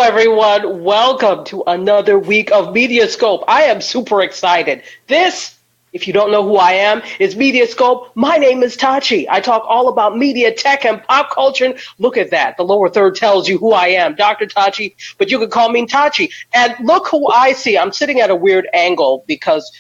everyone. Welcome to another week of MediaScope. I am super excited. This, if you don't know who I am, is MediaScope. My name is Tachi. I talk all about media, tech, and pop culture. Look at that. The lower third tells you who I am, Dr. Tachi, but you can call me Tachi. And look who I see. I'm sitting at a weird angle because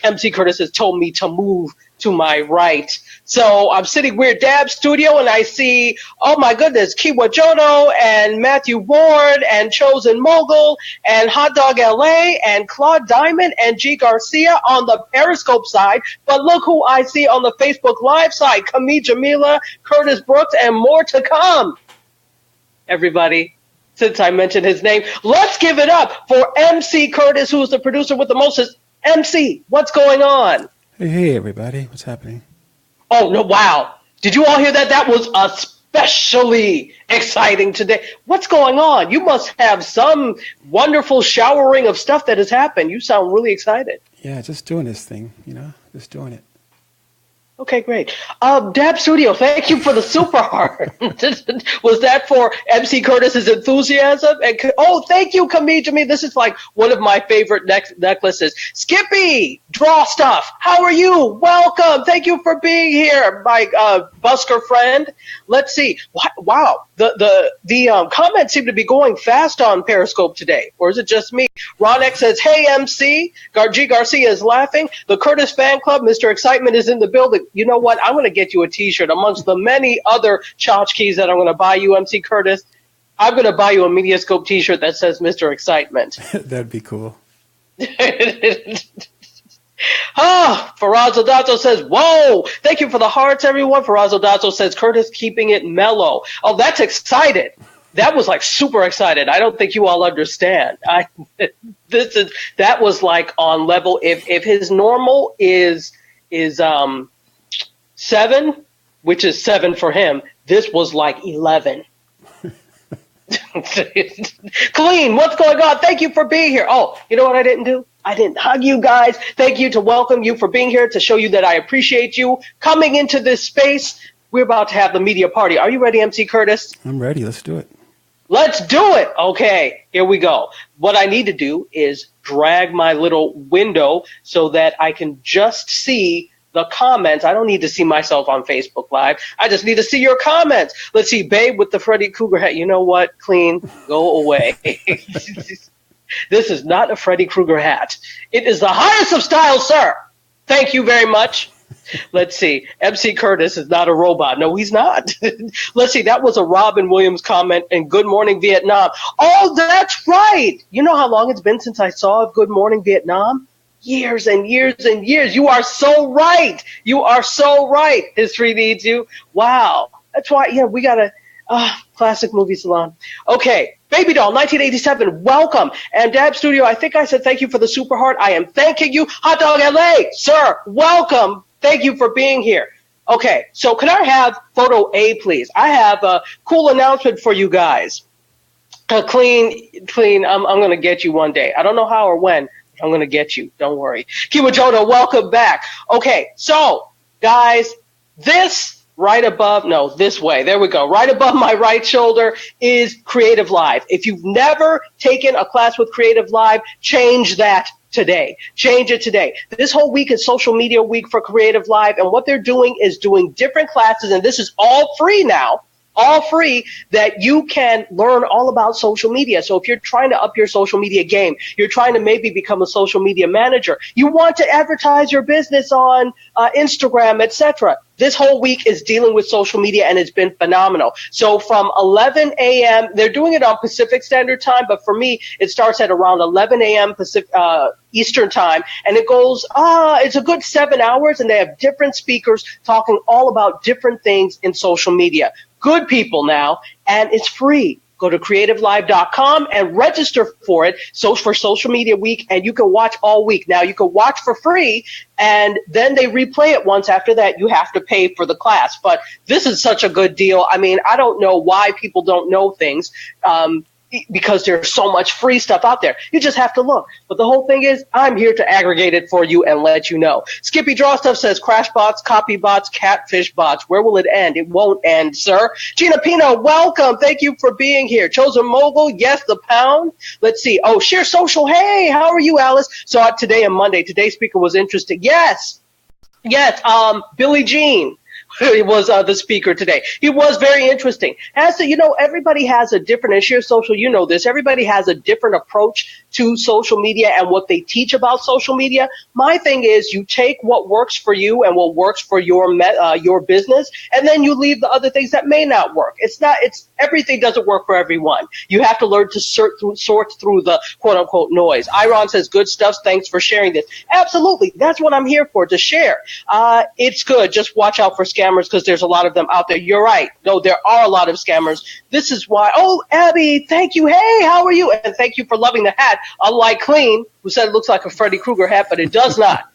MC Curtis has told me to move to my right. So I'm sitting weird Dab Studio and I see, oh my goodness, Kiwa Jono and Matthew Ward and Chosen Mogul and Hot Dog LA and Claude Diamond and G Garcia on the Periscope side. But look who I see on the Facebook Live side, Kami Jamila, Curtis Brooks, and more to come. Everybody, since I mentioned his name, let's give it up for MC Curtis, who is the producer with the mostest. MC, what's going on? Hey, everybody. What's happening? Oh, no, wow. Did you all hear that? That was especially exciting today. What's going on? You must have some wonderful showering of stuff that has happened. You sound really excited. Yeah, just doing this thing, just doing it. Okay, great. Dab Studio, thank you for the super heart. Was that for MC Curtis's enthusiasm? And thank you, Kamijami. This is like one of my favorite necklaces. Skippy, Draw Stuff, how are you? Welcome. Thank you for being here, my busker friend. Let's see. Wow, the comments seem to be going fast on Periscope today, or is it just me? Ron X says, "Hey MC." G Garcia is laughing. The Curtis Fan Club, Mr. Excitement is in the building. You know what? I'm going to get you a T-shirt amongst the many other tchotchkes that I'm going to buy you, MC Curtis. I'm going to buy you a MediaScope T-shirt that says Mr. Excitement. That'd be cool. Faraz Odato says, whoa, thank you for the hearts, everyone. Faraz Odato says, Curtis keeping it mellow. Oh, that's excited. That was like super excited. I don't think you all understand. That was like on level. If his normal is 7, which is 7 for him, this was like 11. Clean, what's going on? Thank you for being here. Oh, you know what I didn't do? I didn't hug you guys. Thank you to welcome you for being here, to show you that I appreciate you coming into this space. We're about to have the media party. Are you ready, MC Curtis? I'm ready. Let's do it. Let's do it. Okay, here we go. What I need to do is drag my little window so that I can just see the comments. I don't need to see myself on Facebook Live. I just need to see your comments. Let's see, Babe with the Freddy Krueger hat. You know what? Clean. Go away. This is not a Freddy Krueger hat. It is the highest of style, sir. Thank you very much. Let's see. MC Curtis is not a robot. No, he's not. Let's see. That was a Robin Williams comment in Good Morning Vietnam. Oh, that's right. You know how long it's been since I saw Good Morning Vietnam? Years and years and years. You are so right. You are so right. History needs you. Wow. That's why, we got a classic movie salon. Okay. Baby Doll, 1987, welcome. And Dab Studio, I think I said thank you for the super heart. I am thanking you. Hot Dog LA, sir, welcome. Thank you for being here. Okay, so can I have photo A, please? I have a cool announcement for you guys. Clean, I'm going to get you one day. I don't know how or when. I'm going to get you. Don't worry. Kiwa Jono, welcome back. Okay, so, guys, this way. There we go. Right above my right shoulder is Creative Live. If you've never taken a class with Creative Live, change that today. Change it today. This whole week is social media week for Creative Live, and what they're doing is doing different classes, and this is all free now. All free, that you can learn all about social media. So if you're trying to up your social media game, you're trying to maybe become a social media manager, you want to advertise your business on Instagram, etc. This whole week is dealing with social media, and it's been phenomenal. So from 11 a.m., they're doing it on Pacific Standard Time, but for me, it starts at around 11 a.m. Eastern Time, and it goes, it's a good 7 hours, and they have different speakers talking all about different things in social media. Good people now, and it's free. Go to creativelive.com and register for it. So for Social Media Week, and you can watch all week. Now you can watch for free, and then they replay it once. After that, you have to pay for the class. But this is such a good deal. I mean, I don't know why people don't know things. because there's so much free stuff out there. You just have to look. But the whole thing is, I'm here to aggregate it for you and let you know. Skippy Draw Stuff says, crash bots, copy bots, catfish bots. Where will it end? It won't end, sir. Gina Pino, welcome. Thank you for being here. Chosen Mogul, yes, the pound. Let's see. Oh, Share Social. Hey, how are you, Alice? Saw it today and Monday. Today's speaker was interesting. Yes. Billie Jean. He was the speaker today. He was very interesting. Everybody has a different, and Share Social, you know this, everybody has a different approach to social media and what they teach about social media. My thing is you take what works for you and what works for your business, and then you leave the other things that may not work. Everything doesn't work for everyone. You have to learn to sort through the quote unquote noise. Iron says, good stuff. Thanks for sharing this. Absolutely. That's what I'm here for, to share. It's good. Just watch out for scammers, because there's a lot of them out there. You're right. No, there are a lot of scammers. This is why. Oh, Abby, thank you. Hey, how are you? And thank you for loving the hat. Unlike Clean, who said it looks like a Freddy Krueger hat, but it does not.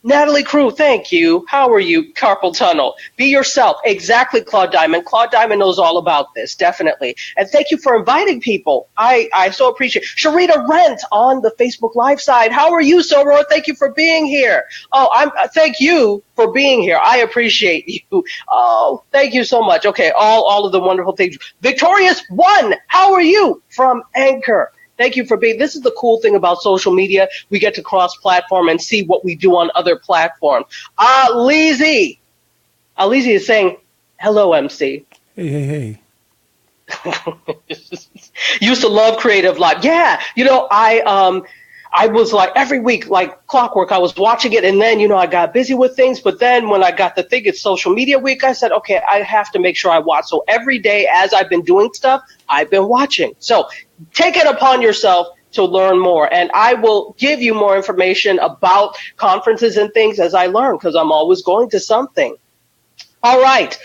Natalie Crew, thank you. How are you? Carpal tunnel. Be yourself. Exactly, Claude Diamond. Claude Diamond knows all about this, definitely. And thank you for inviting people. I so appreciate it. Sharita Rent on the Facebook Live side. How are you, Soror? Thank you for being here. Oh, thank you for being here. I appreciate you. Oh, thank you so much. Okay, all of the wonderful things. Victorious One, how are you? From Anchor. Thank you for being. This is the cool thing about social media. We get to cross-platform and see what we do on other platforms. Alizi is saying, hello, MC. Hey. Used to love Creative Live. Yeah, I was like every week, like clockwork, I was watching it, and then, I got busy with things. But then when I got the thing, it's social media week, I said, okay, I have to make sure I watch. So every day as I've been doing stuff, I've been watching. So take it upon yourself to learn more. And I will give you more information about conferences and things as I learn, because I'm always going to something. All right,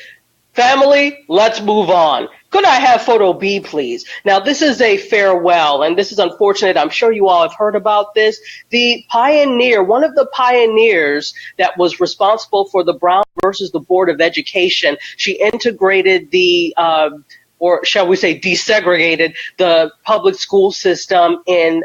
family, let's move on. Could I have photo B, please? Now, this is a farewell, and this is unfortunate. I'm sure you all have heard about this. One of the pioneers that was responsible for the Brown versus the Board of Education, she integrated or shall we say desegregated the public school system in,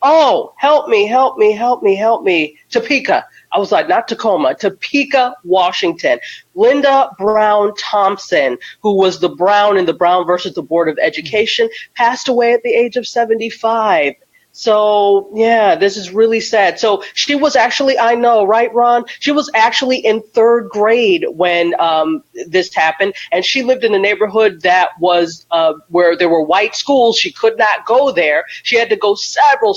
help me, Topeka. I was like, not Tacoma, Topeka, Washington. Linda Brown Thompson, who was the Brown in the Brown versus the Board of Education, passed away at the age of 75. So, yeah, this is really sad. So she was actually, I know, right, Ron? She was actually in third grade when this happened, and she lived in a neighborhood that was where there were white schools. She could not go there. She had to go several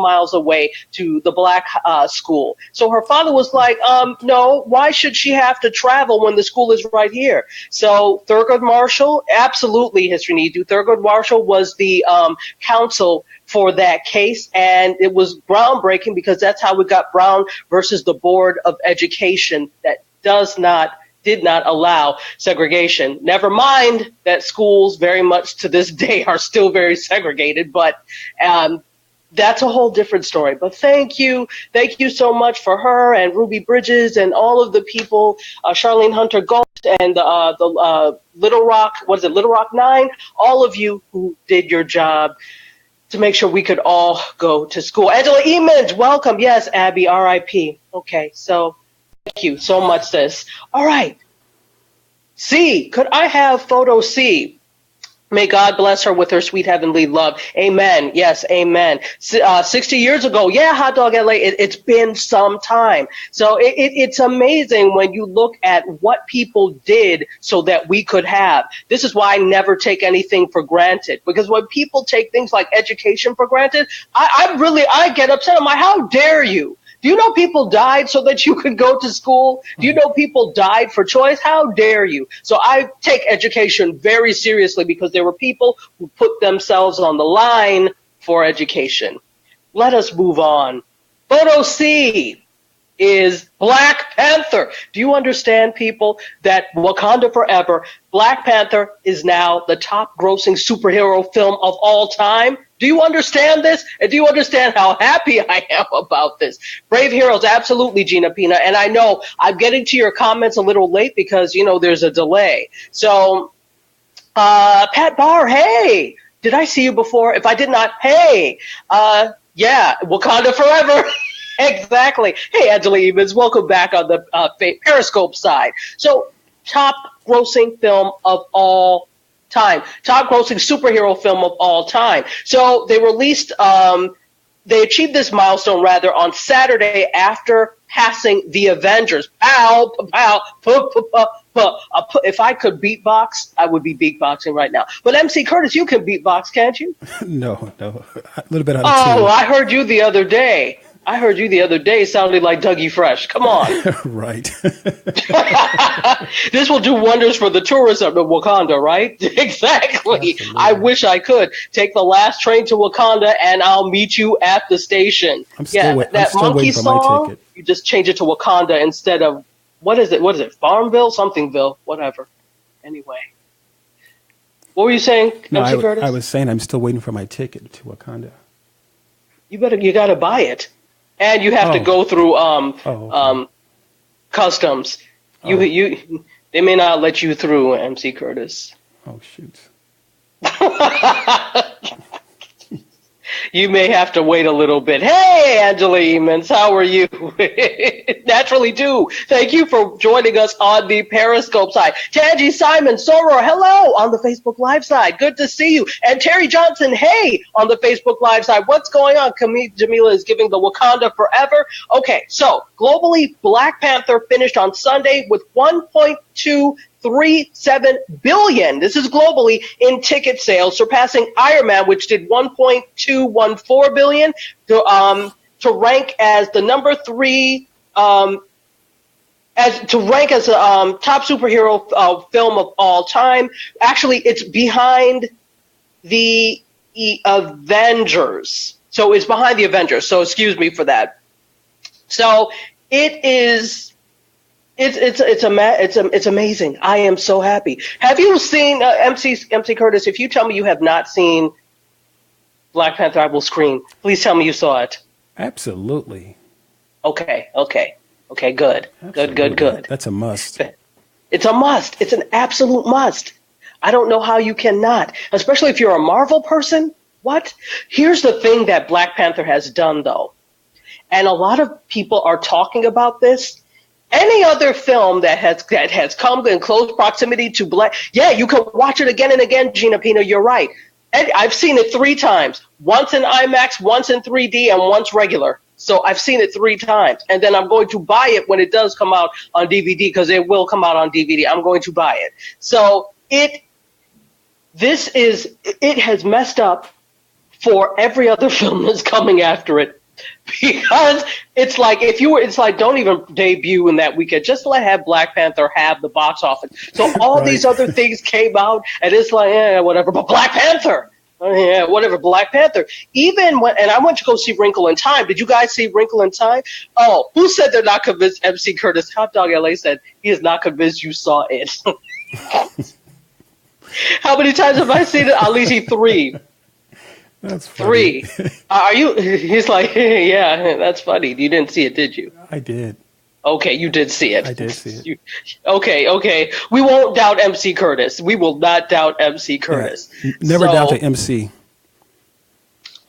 miles away to the black school. So her father was like, no, why should she have to travel when the school is right here? So Thurgood Marshall, absolutely, history need to. Thurgood Marshall was the counsel for that case, and it was groundbreaking because that's how we got Brown versus the Board of Education that did not allow segregation. Never mind that schools very much to this day are still very segregated, but that's a whole different story. But thank you so much for her and Ruby Bridges and all of the people, Charlene Hunter Ghost and the Little Rock, Little Rock 9, all of you who did your job to make sure we could all go to school. Angela Emons, welcome. Yes, Abby, RIP. Okay, so thank you so much, sis. All right. C, could I have photo C? May God bless her with her sweet heavenly love. Amen. Yes, amen. 60 years ago, yeah, Hot Dog LA, it's been some time. So it's amazing when you look at what people did so that we could have. This is why I never take anything for granted. Because when people take things like education for granted, I get upset. I'm like, how dare you? Do you know people died so that you could go to school? Do you know people died for choice? How dare you? So I take education very seriously because there were people who put themselves on the line for education. Let us move on. Photo C is Black Panther. Do you understand, people, that Wakanda Forever, Black Panther is now the top grossing superhero film of all time? Do you understand this? And do you understand how happy I am about this? Brave Heroes, absolutely, Gina Pina. And I know I'm getting to your comments a little late because, there's a delay. So Pat Barr, hey, did I see you before? If I did not, hey, yeah, Wakanda forever. Exactly. Hey, Angela Evans, welcome back on the Periscope side. So, top grossing film of all time, top grossing superhero film of all time. So they released, they achieved this milestone rather on Saturday after passing The Avengers. Pow, pow, pow, pow, pow, pow. If I could beatbox, I would be beatboxing right now. But MC Curtis, you can beatbox, can't you? No, a little bit out of Oh, tune. I heard you the other day. Sounding like Dougie Fresh. Come on. Right. This will do wonders for the tourism of Wakanda, right? Exactly. Absolutely. I wish I could take the last train to Wakanda and I'll meet you at the station. I'm still That monkey waiting for my song, ticket. you just change it to Wakanda instead of, what is it? Farmville? Somethingville? Whatever. Anyway. What were you saying, No, MC Curtis? I was saying I'm still waiting for my ticket to Wakanda. You gotta buy it. And you have to go through okay. customs. Oh. They may not let you through, MC Curtis. Oh, shoot. You may have to wait a little bit. Hey, Angela Emons, how are you? Naturally do. Thank you for joining us on the Periscope side. Tanji Simon Soror, hello on the Facebook Live side. Good to see you. And Terry Johnson, hey, on the Facebook Live side. What's going on? Jamila is giving the Wakanda forever. Okay, so globally, Black Panther finished on Sunday with 1.237 billion. This is globally in ticket sales, surpassing Iron Man, which did 1.214 billion, to rank as the number 3, top superhero film of all time. Actually, it's behind the Avengers. So it's behind the Avengers. So excuse me for that. So it is. It's amazing. I am so happy. Have you seen MC Curtis? If you tell me you have not seen Black Panther, I will scream. Please tell me you saw it. Absolutely. Okay. Good. Absolutely. Good. That's a must. It's a must. It's an absolute must. I don't know how you cannot, especially if you're a Marvel person. What? Here's the thing that Black Panther has done, though, and a lot of people are talking about this. Any other film that has come in close proximity to Black, yeah, you can watch it again and again, Gina Pina, you're right. And I've seen it 3 times, once in IMAX, once in 3D, and once regular. So I've seen it 3 times. And then I'm going to buy it when it does come out on DVD, because it will come out on DVD. I'm going to buy it. So it has messed up for every other film that's coming after it. Because it's like don't even debut in that weekend. Just have Black Panther have the box office. So all these other things came out, and it's like, whatever. But Black Panther, whatever. Black Panther. Even and I went to go see Wrinkle in Time. Did you guys see Wrinkle in Time? Oh, who said they're not convinced? MC Curtis, Hot Dog LA said he is not convinced you saw it. How many times have I seen it? I'll see 3. That's funny. 3. Are you? He's like, yeah, that's funny. You didn't see it, did you? I did. Okay, you did see it. I did see it. Okay. We won't doubt MC Curtis. We will not doubt MC Curtis. Yeah. Never doubt the MC.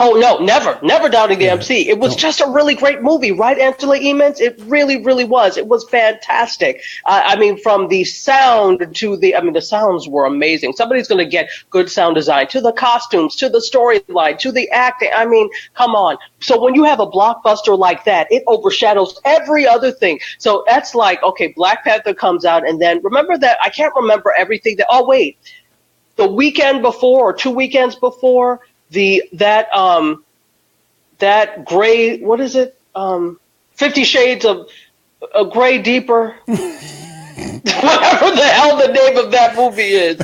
Oh, no, never doubting the MC. It was just a really great movie, right, Angela Emons? It really, really was. It was fantastic. I mean, from the sound to the sounds were amazing. Somebody's going to get good sound design, to the costumes, to the storyline, to the acting. I mean, come on. So when you have a blockbuster like that, it overshadows every other thing. So that's like, okay, Black Panther comes out, and then remember that, I can't remember everything that, the weekend before or 2 weekends before, that gray, what is it? 50 Shades of Gray Deeper. Whatever the hell the name of that movie is.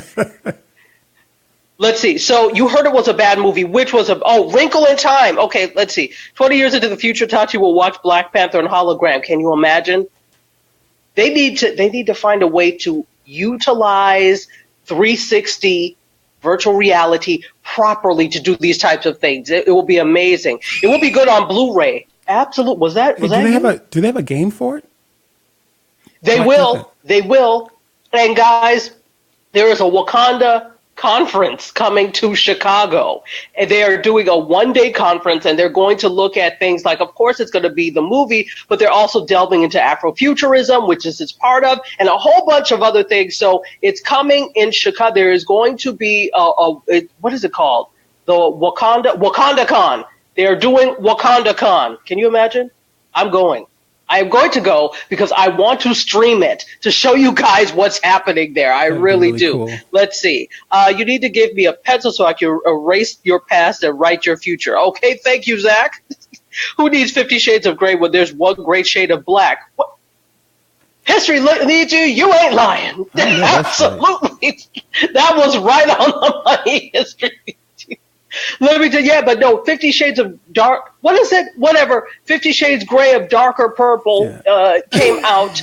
Let's see. So you heard it was a bad movie. Which was Wrinkle in Time. Okay, let's see. 20 years into the future, Tachi will watch Black Panther in hologram. Can you imagine? They need to find a way to utilize 360 virtual reality properly to do these types of things. It will be amazing. It will be good on Blu-ray. Absolutely. Was that do they have a game for it? They will. And guys, there is a Wakanda conference coming to Chicago. And they are doing a one-day conference, and they're going to look at things like, of course, it's going to be the movie, but they're also delving into Afrofuturism, which is part of, and a whole bunch of other things. So it's coming in Chicago. There is going to be what is it called? The WakandaCon. They are doing WakandaCon. Can you imagine? I'm going. I am going to go because I want to stream it to show you guys what's happening there. I really do. Cool. Let's see. You need to give me a pencil so I can erase your past and write your future. Okay, thank you, Zach. Who needs 50 Shades of Grey when there's one great shade of black? What? History needs you. You ain't lying. Absolutely. Right. That was right on the money, history. Let me tell you, but no, 50 Shades of Dark, what is it? Whatever, 50 Shades Grey of Darker Purple came out,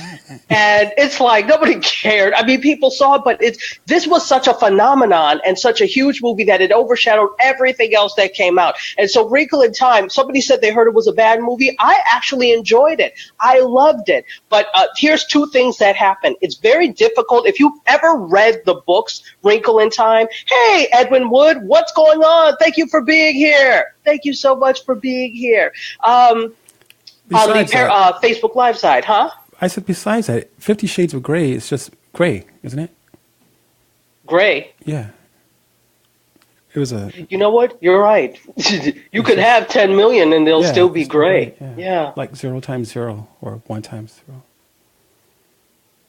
and it's like, nobody cared. I mean, people saw it, but this was such a phenomenon and such a huge movie that it overshadowed everything else that came out. And so Wrinkle in Time, somebody said they heard it was a bad movie. I actually enjoyed it. I loved it. But here's two things that happened. It's very difficult. If you've ever read the books, Wrinkle in Time, hey, Edwin Wood, what's going on? Thank you for being here. Thank you so much for being here. On the Facebook Live side, huh? I said besides that, 50 Shades of Grey is just gray, isn't it? Gray? Yeah. It was a... You know what? You're right. You could have 10 million and they'll still be gray. Yeah. Like 0 times 0 or 1 times 0.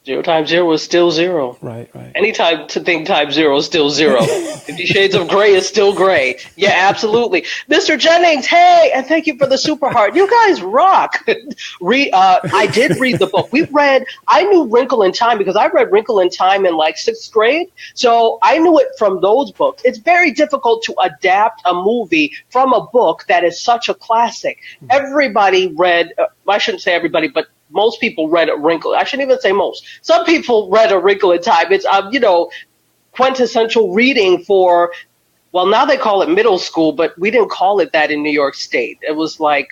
0 times 0 is still 0. Right. Any thing times 0 is still 0. 50 Shades of Grey is still gray. Yeah, absolutely. Mr. Jennings, hey, and thank you for the super heart. You guys rock. I did read the book. I knew Wrinkle in Time because I read Wrinkle in Time in like 6th grade. So I knew it from those books. It's very difficult to adapt a movie from a book that is such a classic. Everybody read, I shouldn't say everybody, but most people read A Wrinkle. I shouldn't even say most. Some people read A Wrinkle in Time. It's, quintessential reading for, well, now they call it middle school, but we didn't call it that in New York State. It was like,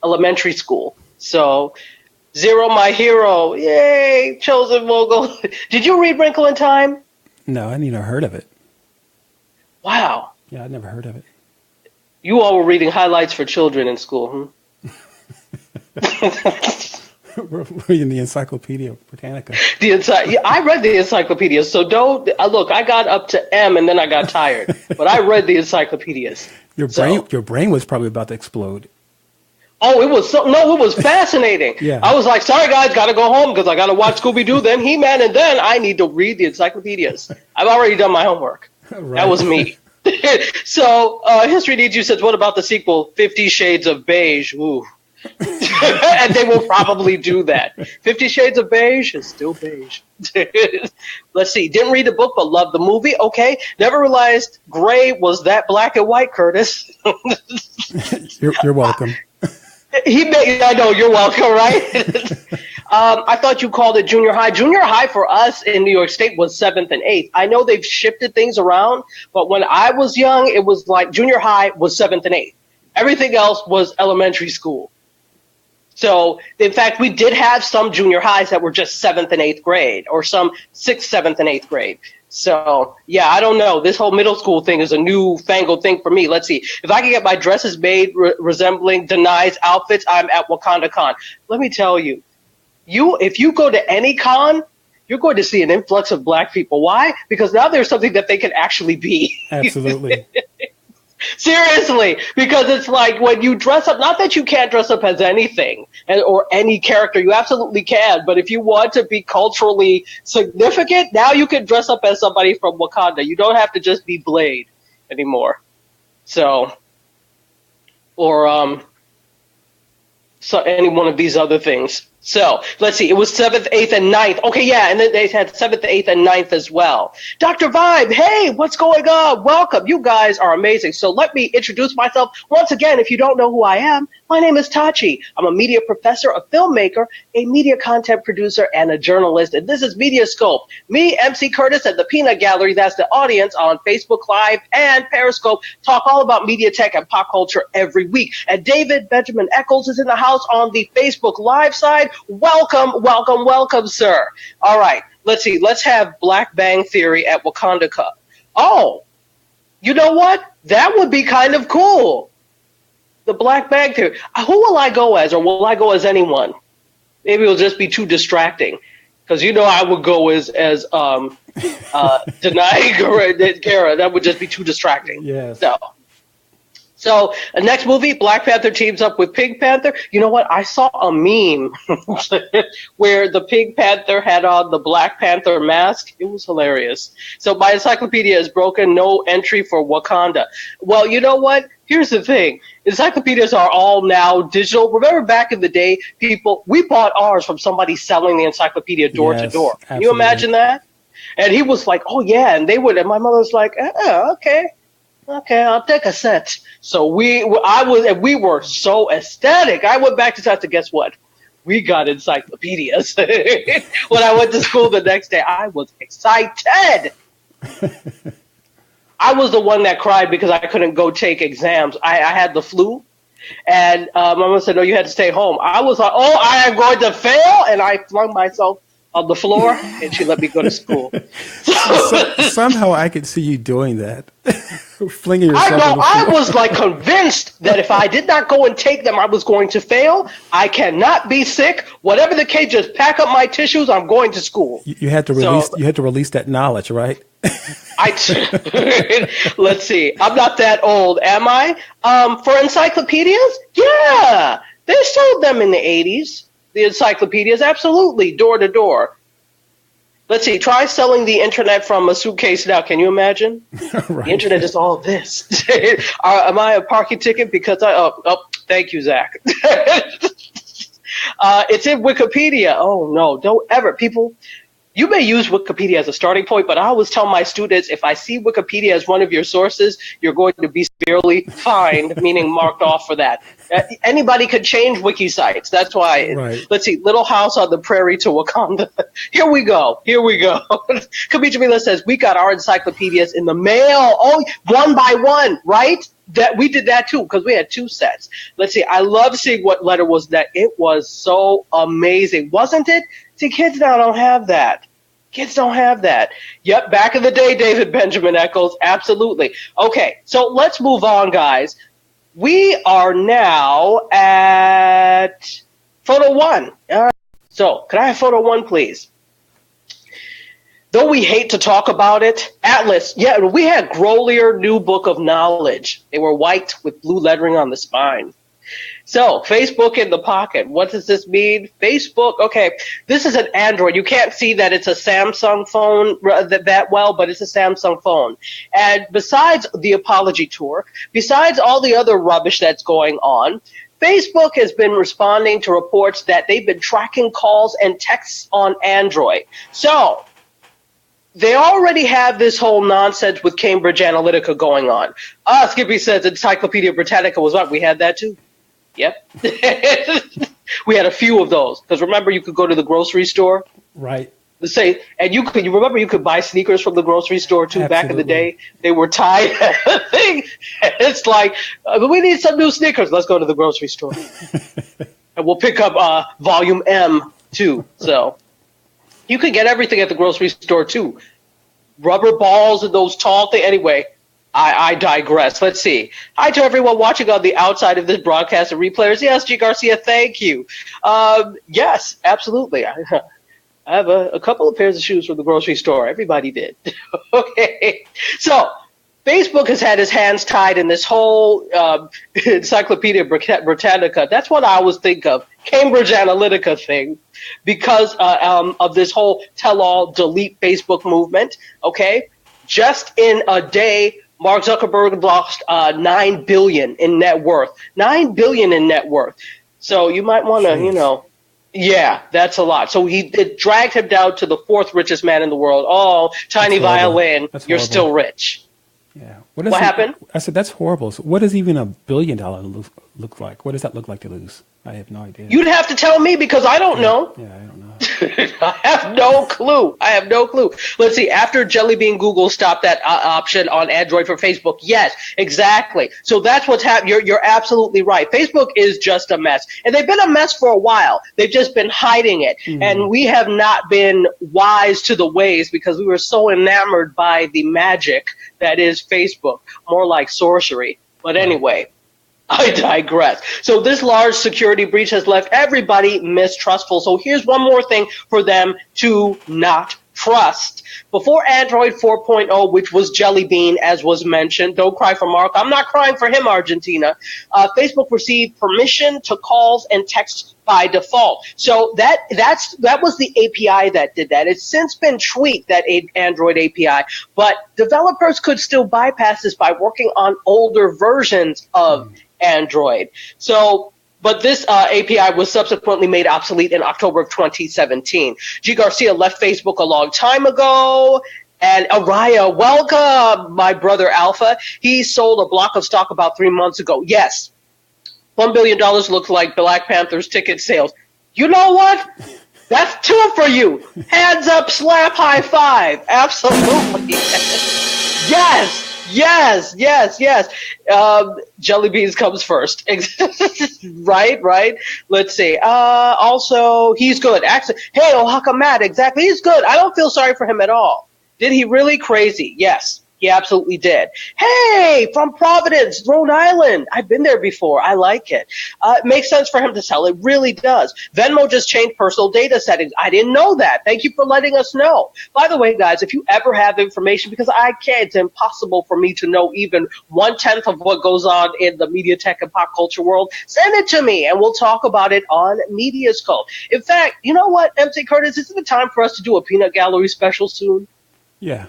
elementary school. So, Zero, my hero. Yay, chosen mogul. Did you read Wrinkle in Time? No, I hadn't even heard of it. Wow. Yeah, I'd never heard of it. You all were reading highlights for children in school, We're reading the Encyclopedia Britannica. I read the encyclopedia, so don't look. I got up to M and then I got tired, but I read the encyclopedias. Your brain was probably about to explode. Oh, it was fascinating. Yeah. I was like, sorry guys, gotta go home because I gotta watch Scooby-Doo, then He-Man, and then I need to read the encyclopedias. I've already done my homework. Right. That was me. So, History Needs You says, what about the sequel, 50 Shades of Beige? Ooh. And they will probably do that. 50 Shades of Beige is still beige. Let's see. Didn't read the book, but loved the movie. Okay. Never realized gray was that black and white, Curtis. You're welcome. I know, you're welcome, right? I thought you called it junior high. Junior high for us in New York State was 7th and 8th. I know they've shifted things around, but when I was young, it was like junior high was 7th and 8th. Everything else was elementary school. So, in fact, we did have some junior highs that were just 7th and 8th grade, or some 6th, 7th, and 8th grade. So, yeah, I don't know. This whole middle school thing is a newfangled thing for me. Let's see. If I can get my dresses made resembling Denai's outfits, I'm at WakandaCon. Let me tell you, if you go to any con, you're going to see an influx of black people. Why? Because now there's something that they can actually be. Absolutely. Seriously, because it's like when you dress up, not that you can't dress up as anything or any character, you absolutely can, but if you want to be culturally significant, now you can dress up as somebody from Wakanda. You don't have to just be Blade anymore. So, or any one of these other things. So, let's see. It was 7th, 8th, and 9th. Okay, yeah, and then they had 7th, 8th, and 9th as well. Dr. Vibe, hey, what's going on? Welcome. You guys are amazing. So let me introduce myself. Once again, if you don't know who I am, my name is Tachi. I'm a media professor, a filmmaker, a media content producer, and a journalist. And this is MediaScope. Me, MC Curtis, and the Peanut Gallery, that's the audience on Facebook Live and Periscope, talk all about media tech and pop culture every week. And David Benjamin Eccles is in the house on the Facebook Live side. Welcome, welcome, welcome, sir. All right. let's see, let's have Black Bang Theory at Wakanda Cup. Oh, you know what? That would be kind of cool. The Black Bang Theory. Who will I go as, or will I go as anyone? Maybe it'll just be too distracting. Because I would go as Denai Kara. That would just be too distracting. Yes. So next movie, Black Panther teams up with Pink Panther. You know what? I saw a meme where the Pink Panther had on the Black Panther mask. It was hilarious. So my encyclopedia is broken. No entry for Wakanda. Well, you know what? Here's the thing. Encyclopedias are all now digital. Remember back in the day, we bought ours from somebody selling the encyclopedia door to door. Can you imagine that? And he was like, oh, yeah. And my mother was like, okay. Okay, I'll take a set. So we were so ecstatic. I went back to South to guess what? We got encyclopedias. When I went to school the next day, I was excited. I was the one that cried because I couldn't go take exams. I had the flu, and Mama said, no, you had to stay home. I was like, oh, I am going to fail, and I flung myself on the floor, and she let me go to school. Somehow I could see you doing that. Flinging yourself on the floor. I was like convinced that if I did not go and take them, I was going to fail. I cannot be sick. Whatever the case, just pack up my tissues. I'm going to school. You had to release. You had to release that knowledge, right? Let's see. I'm not that old, am I? For encyclopedias, yeah, they sold them in the 80s. The encyclopedias, absolutely, door to door. Let's see, try selling the internet from a suitcase now. Can you imagine? Right. The internet is all this. Am I a parking ticket? Because thank you, Zach. It's in Wikipedia. Oh, no, don't ever. People, you may use Wikipedia as a starting point, but I always tell my students, if I see Wikipedia as one of your sources, you're going to be severely fined, meaning marked off for that. Anybody could change wiki sites. That's why. Right. Let's see. Little House on the Prairie to Wakanda. Here we go. Kamicha Mila says, we got our encyclopedias in the mail. Oh, one by one, right? That we did that too, because we had 2 sets. Let's see. I love seeing what letter was that. It was so amazing, wasn't it? See, kids now don't have that. Kids don't have that. Yep, back in the day, David Benjamin echoes. Absolutely. Okay, so let's move on, guys. We are now at photo 1. All right. So, could I have photo 1, please? Though we hate to talk about it, Atlas, yeah, we had Grolier New Book of Knowledge. They were white with blue lettering on the spine. So, Facebook in the pocket. What does this mean? Facebook, okay, this is an Android. You can't see that it's a Samsung phone that well, but it's a Samsung phone. And besides the apology tour, besides all the other rubbish that's going on, Facebook has been responding to reports that they've been tracking calls and texts on Android. So, they already have this whole nonsense with Cambridge Analytica going on. Skippy says Encyclopedia Britannica was what? We had that too. Yep. We had a few of those. Because remember, you could go to the grocery store. Right. And you remember you could buy sneakers from the grocery store too. Absolutely. Back in the day. They were tied. It's like, we need some new sneakers. Let's go to the grocery store. And we'll pick up volume M too. So you could get everything at the grocery store too. Rubber balls and those tall things. Anyway, I digress. Let's see. Hi to everyone watching on the outside of this broadcast and replayers. Yes, G. Garcia, thank you. Yes, absolutely. I have a couple of pairs of shoes from the grocery store. Everybody did. Okay. So, Facebook has had his hands tied in this whole Encyclopedia Britannica. That's what I always think of. Cambridge Analytica thing. Because of this whole tell-all, delete Facebook movement. Okay. Just in a day, Mark Zuckerberg lost $9 billion in net worth. $9 billion in net worth. So you might want to, yeah, that's a lot. So it dragged him down to the 4th richest man in the world. Oh, tiny violin, you're still rich. Yeah. What happened? I said, that's horrible. So what does even $1 billion look like? What does that look like to lose? I have no idea. You'd have to tell me because I don't know. Yeah, I don't know. I have no clue. Let's see. After Jelly Bean, Google stopped that option on Android for Facebook. Yes, exactly. So that's what's happening. You're absolutely right. Facebook is just a mess. And they've been a mess for a while. They've just been hiding it. Mm-hmm. And we have not been wise to the ways because we were so enamored by the magic that is Facebook, more like sorcery. But anyway, I digress. So this large security breach has left everybody mistrustful. So here's one more thing for them to not trust. Before Android 4.0, which was Jelly Bean, as was mentioned, don't cry for Mark. I'm not crying for him, Argentina. Facebook received permission to calls and texts by default. So that was the API that did that. It's since been tweaked, that Android API, but developers could still bypass this by working on older versions of Android. So, but this API was subsequently made obsolete in October of 2017. G. Garcia left Facebook a long time ago. And Araya, welcome, my brother Alpha. He sold a block of stock about 3 months ago. Yes, $1 billion looks like Black Panther's ticket sales. You know what? That's two for you. Hands up, slap, high five. Absolutely. Yes. Jelly Beans comes first. Right. Let's see. Also, he's good. Actually, hey, Oaxaca Matt, exactly. He's good. I don't feel sorry for him at all. Did he really? Crazy? Yes. He absolutely did. Hey, from Providence, Rhode Island. I've been there before. I like it. It makes sense for him to sell. It really does. Venmo just changed personal data settings. I didn't know that. Thank you for letting us know. By the way, guys, if you ever have information, because I can't, it's impossible for me to know even 1/10 of what goes on in the media tech and pop culture world, send it to me and we'll talk about it on MediaScope. In fact, you know what, MC Curtis, isn't it time for us to do a peanut gallery special soon? Yeah.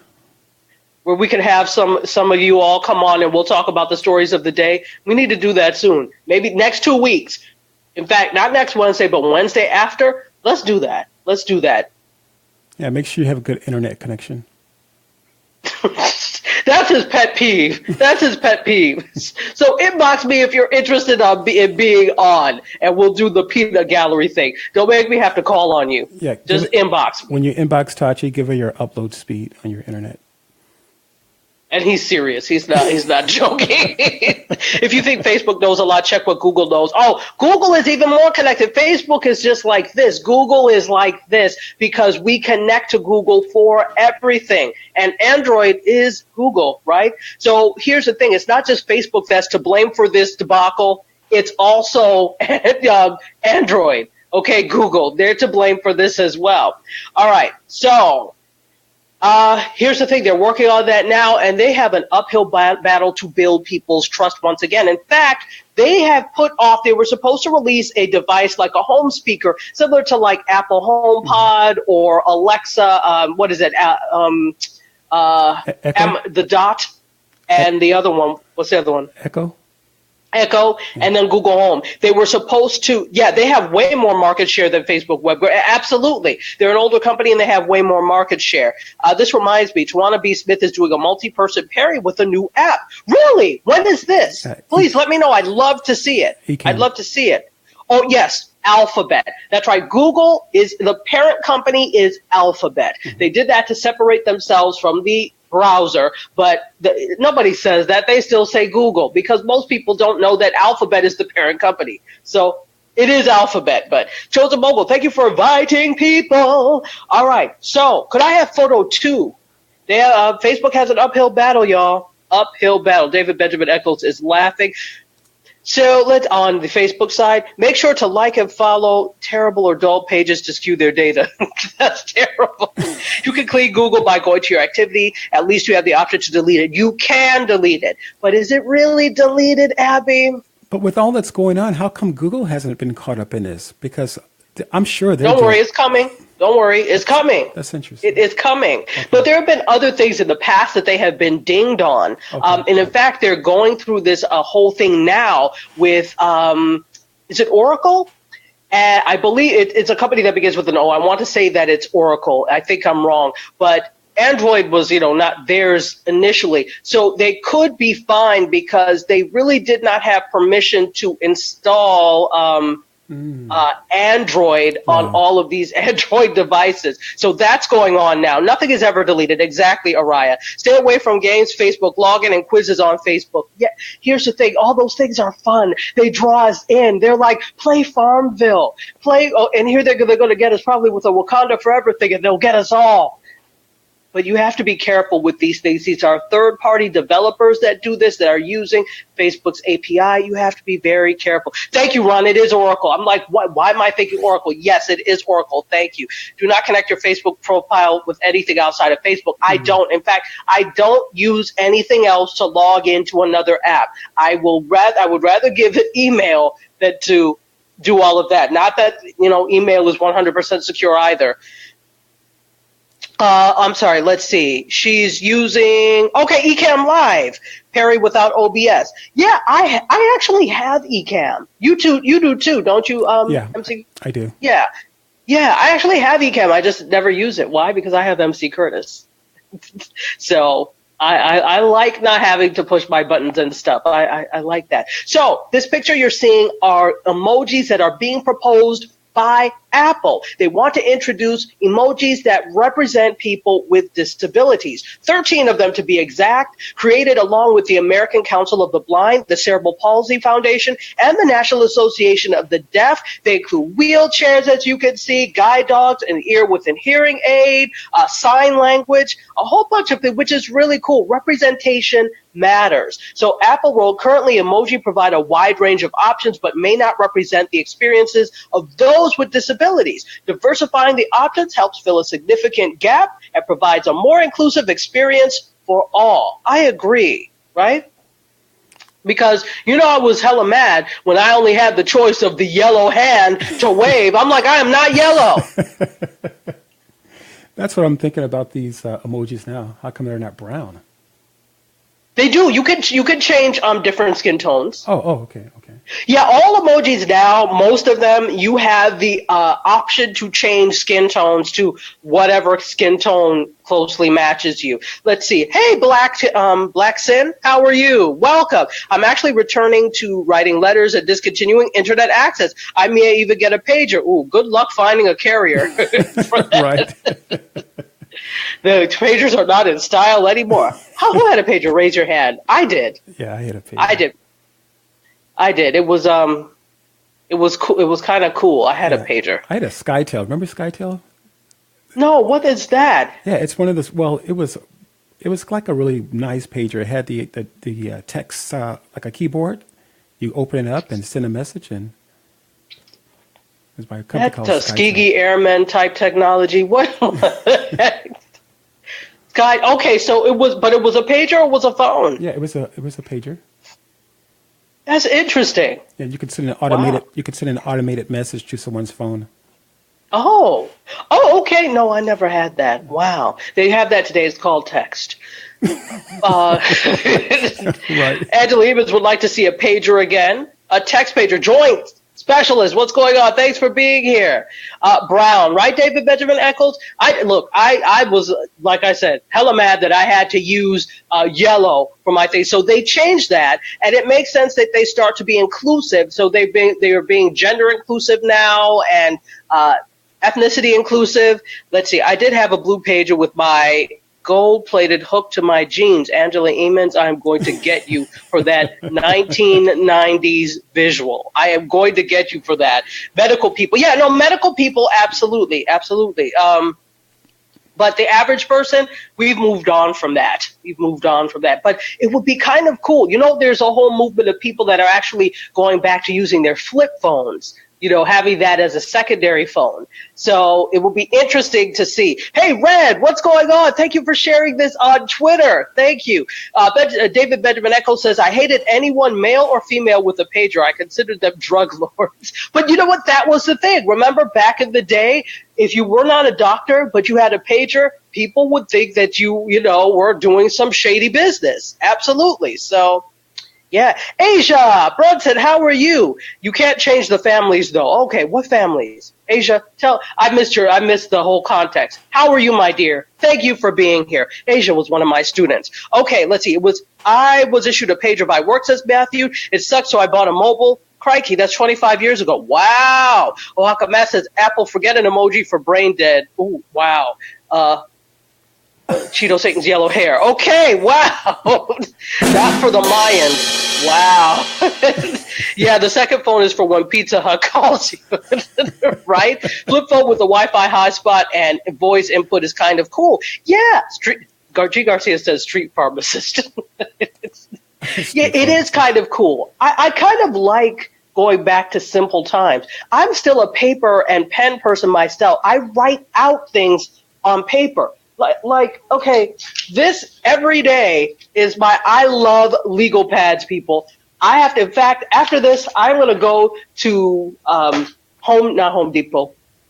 Where we could have some of you all come on and we'll talk about the stories of the day. We need to do that soon. Maybe next 2 weeks. In fact, not next Wednesday, but Wednesday after. Let's do that. Yeah, make sure you have a good internet connection. That's his pet peeve. So inbox me if you're interested in being on, and we'll do the peanut gallery thing. Don't make me have to call on you. Yeah, just inbox me. When you inbox Tachi, give her your upload speed on your internet. And he's serious. He's not joking. If you think Facebook knows a lot, check what Google knows. Oh, Google is even more connected. Facebook is just like this. Google is like this because we connect to Google for everything. And Android is Google, right? So here's the thing. It's not just Facebook that's to blame for this debacle. It's also Android. Okay, Google, they're to blame for this as well. All right, so here's the thing. They're working on that now, and they have an uphill battle to build people's trust once again. In fact, they have they were supposed to release a device like a home speaker, similar to like Apple HomePod or Alexa, what is it? The Dot, and the other one, what's the other one? Echo, and then Google Home. They were supposed to, they have way more market share than Facebook Web. Absolutely. They're an older company and they have way more market share. This reminds me, Tawana B. Smith is doing a multi-person pairing with a new app. Really? When is this? Please let me know. I'd love to see it. Oh, yes. Alphabet. That's right. Google is, the parent company is Alphabet. Mm-hmm. They did that to separate themselves from the browser, but nobody says that. They still say Google because most people don't know that Alphabet is the parent company. So it is Alphabet, but Chosen Mogul, thank you for inviting people. All right. So could I have photo 2? Facebook has an uphill battle, y'all. Uphill battle. David Benjamin Eccles is laughing. So let's, on the Facebook side, make sure to like and follow terrible or dull pages to skew their data. That's terrible. You can clean Google by going to your activity. At least you have the option to delete it. You can delete it. But is it really deleted, Abby? But with all that's going on, how come Google hasn't been caught up in this? Because I'm sure they're Don't worry, it's coming. Don't worry, it's coming. That's interesting. It's coming. Okay. But there have been other things in the past that they have been dinged on. Okay. And in fact, they're going through this whole thing now with, is it Oracle? I believe it's a company that begins with an O. I want to say that it's Oracle. I think I'm wrong. But Android was, not theirs initially. So they could be fined because they really did not have permission to install Android on all of these Android devices. So that's going on now. Nothing is ever deleted. Exactly, Araya. Stay away from games, Facebook, login, and quizzes on Facebook. Yeah, here's the thing. All those things are fun. They draw us in. They're like, play Farmville. And here they're going to get us probably with a Wakanda Forever thing, and they'll get us all. But you have to be careful with these things. These are third-party developers that do this, that are using Facebook's API. You have to be very careful. Thank you, Ron. It is Oracle. I'm like, why am I thinking Oracle? Yes, it is Oracle. Thank you. Do not connect your Facebook profile with anything outside of Facebook. I don't. In fact, I don't use anything else to log into another app. I would rather give it email than to do all of that. Not that, email is 100% secure either. I'm sorry, let's see. She's using, Ecamm Live, Perry without OBS. Yeah, I actually have Ecamm. You do too, don't you, yeah, MC? I do. Yeah, I actually have Ecamm. I just never use it. Why? Because I have MC Curtis. So I like not having to push my buttons and stuff. I like that. So this picture you're seeing are emojis that are being proposed by Apple. They want to introduce emojis that represent people with disabilities. 13 of them to be exact, created along with the American Council of the Blind, the Cerebral Palsy Foundation, and the National Association of the Deaf. They include wheelchairs, as you can see, guide dogs, an ear with a hearing aid, sign language, a whole bunch of things, which is really cool. Representation matters. So Apple wrote, currently emoji provide a wide range of options, but may not represent the experiences of those with disabilities. Diversifying the options helps fill a significant gap and provides a more inclusive experience for all. I agree, right? Because, I was hella mad when I only had the choice of the yellow hand to wave. I'm like, I am not yellow. That's what I'm thinking about these emojis now. How come they're not brown? They do. You can change different skin tones. Okay. Yeah, all emojis now, most of them, you have the option to change skin tones to whatever skin tone closely matches you. Let's see. Hey, Black Sin, how are you? Welcome. I'm actually returning to writing letters and discontinuing internet access. I may even get a pager. Ooh, good luck finding a carrier for that. Right. The pagers are not in style anymore. Who had a pager? Raise your hand. I did. Yeah, I had a pager. I did. It was cool. It was kind of cool. I had a pager. I had a SkyTel. Remember SkyTel? No, what is that? Yeah, it's one of those. Well, it was like a really nice pager. It had the text like a keyboard. You open it up and send a message, and it was by a company called Tuskegee Airmen type technology. What? Sky. Okay, so it was a pager or was a phone? Yeah, it was a pager. That's interesting. Yeah, you could send an automated. Wow. You could send an automated message to someone's phone. Oh, okay. No, I never had that. Wow, they have that today. It's called text. Right. Angela Evans would like to see a pager again. A text pager. Joint specialist. What's going on? Thanks for being here. Brown, right, David Benjamin Eccles? I was, like I said, hella mad that I had to use yellow for my thing. So they changed that, and it makes sense that they start to be inclusive. So they are being gender inclusive now and ethnicity inclusive. Let's see. I did have a blue pager with my gold-plated hook to my jeans. Angela Emons, I'm going to get you for that 1990s visual. I am going to get you for that. Medical people. Yeah, no, medical people, absolutely. But the average person, we've moved on from that. But it would be kind of cool. There's a whole movement of people that are actually going back to using their flip phones, having that as a secondary phone. So it will be interesting to see. Hey, Red, what's going on? Thank you for sharing this on Twitter. Thank you. David Benjamin Echo says, I hated anyone, male or female, with a pager. I considered them drug lords. But you know what? That was the thing. Remember back in the day, if you were not a doctor, but you had a pager, people would think that you were doing some shady business. Absolutely. So, yeah. Asia Brunson, how are you? You can't change the families, though. Okay, what families? Asia, I missed the whole context. How are you, my dear? Thank you for being here. Asia was one of my students. Okay, let's see. I was issued a pager by work, says Matthew. It sucks, so I bought a mobile. Crikey, that's 25 years ago. Wow. Oaxaca Matt says, Apple, forget an emoji for brain dead. Ooh, wow. Cheeto Satan's yellow hair. Okay, wow. Not for the Mayans. Wow. Yeah, the second phone is for when Pizza Hut calls you, right? Flip phone with the Wi-Fi hotspot and voice input is kind of cool. Yeah, G. Garcia says street pharmacist. Yeah, it is kind of cool. I kind of like going back to simple times. I'm still a paper and pen person myself. I write out things on paper. Like, okay, this every day is I love legal pads, people. I have to, in fact, after this, I'm going to go to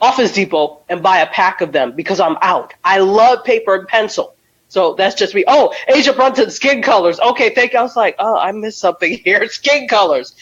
Office Depot and buy a pack of them because I'm out. I love paper and pencil. So that's just me. Oh, Asia Brunton, skin colors. Okay, thank you. I was like, oh, I missed something here. Skin colors.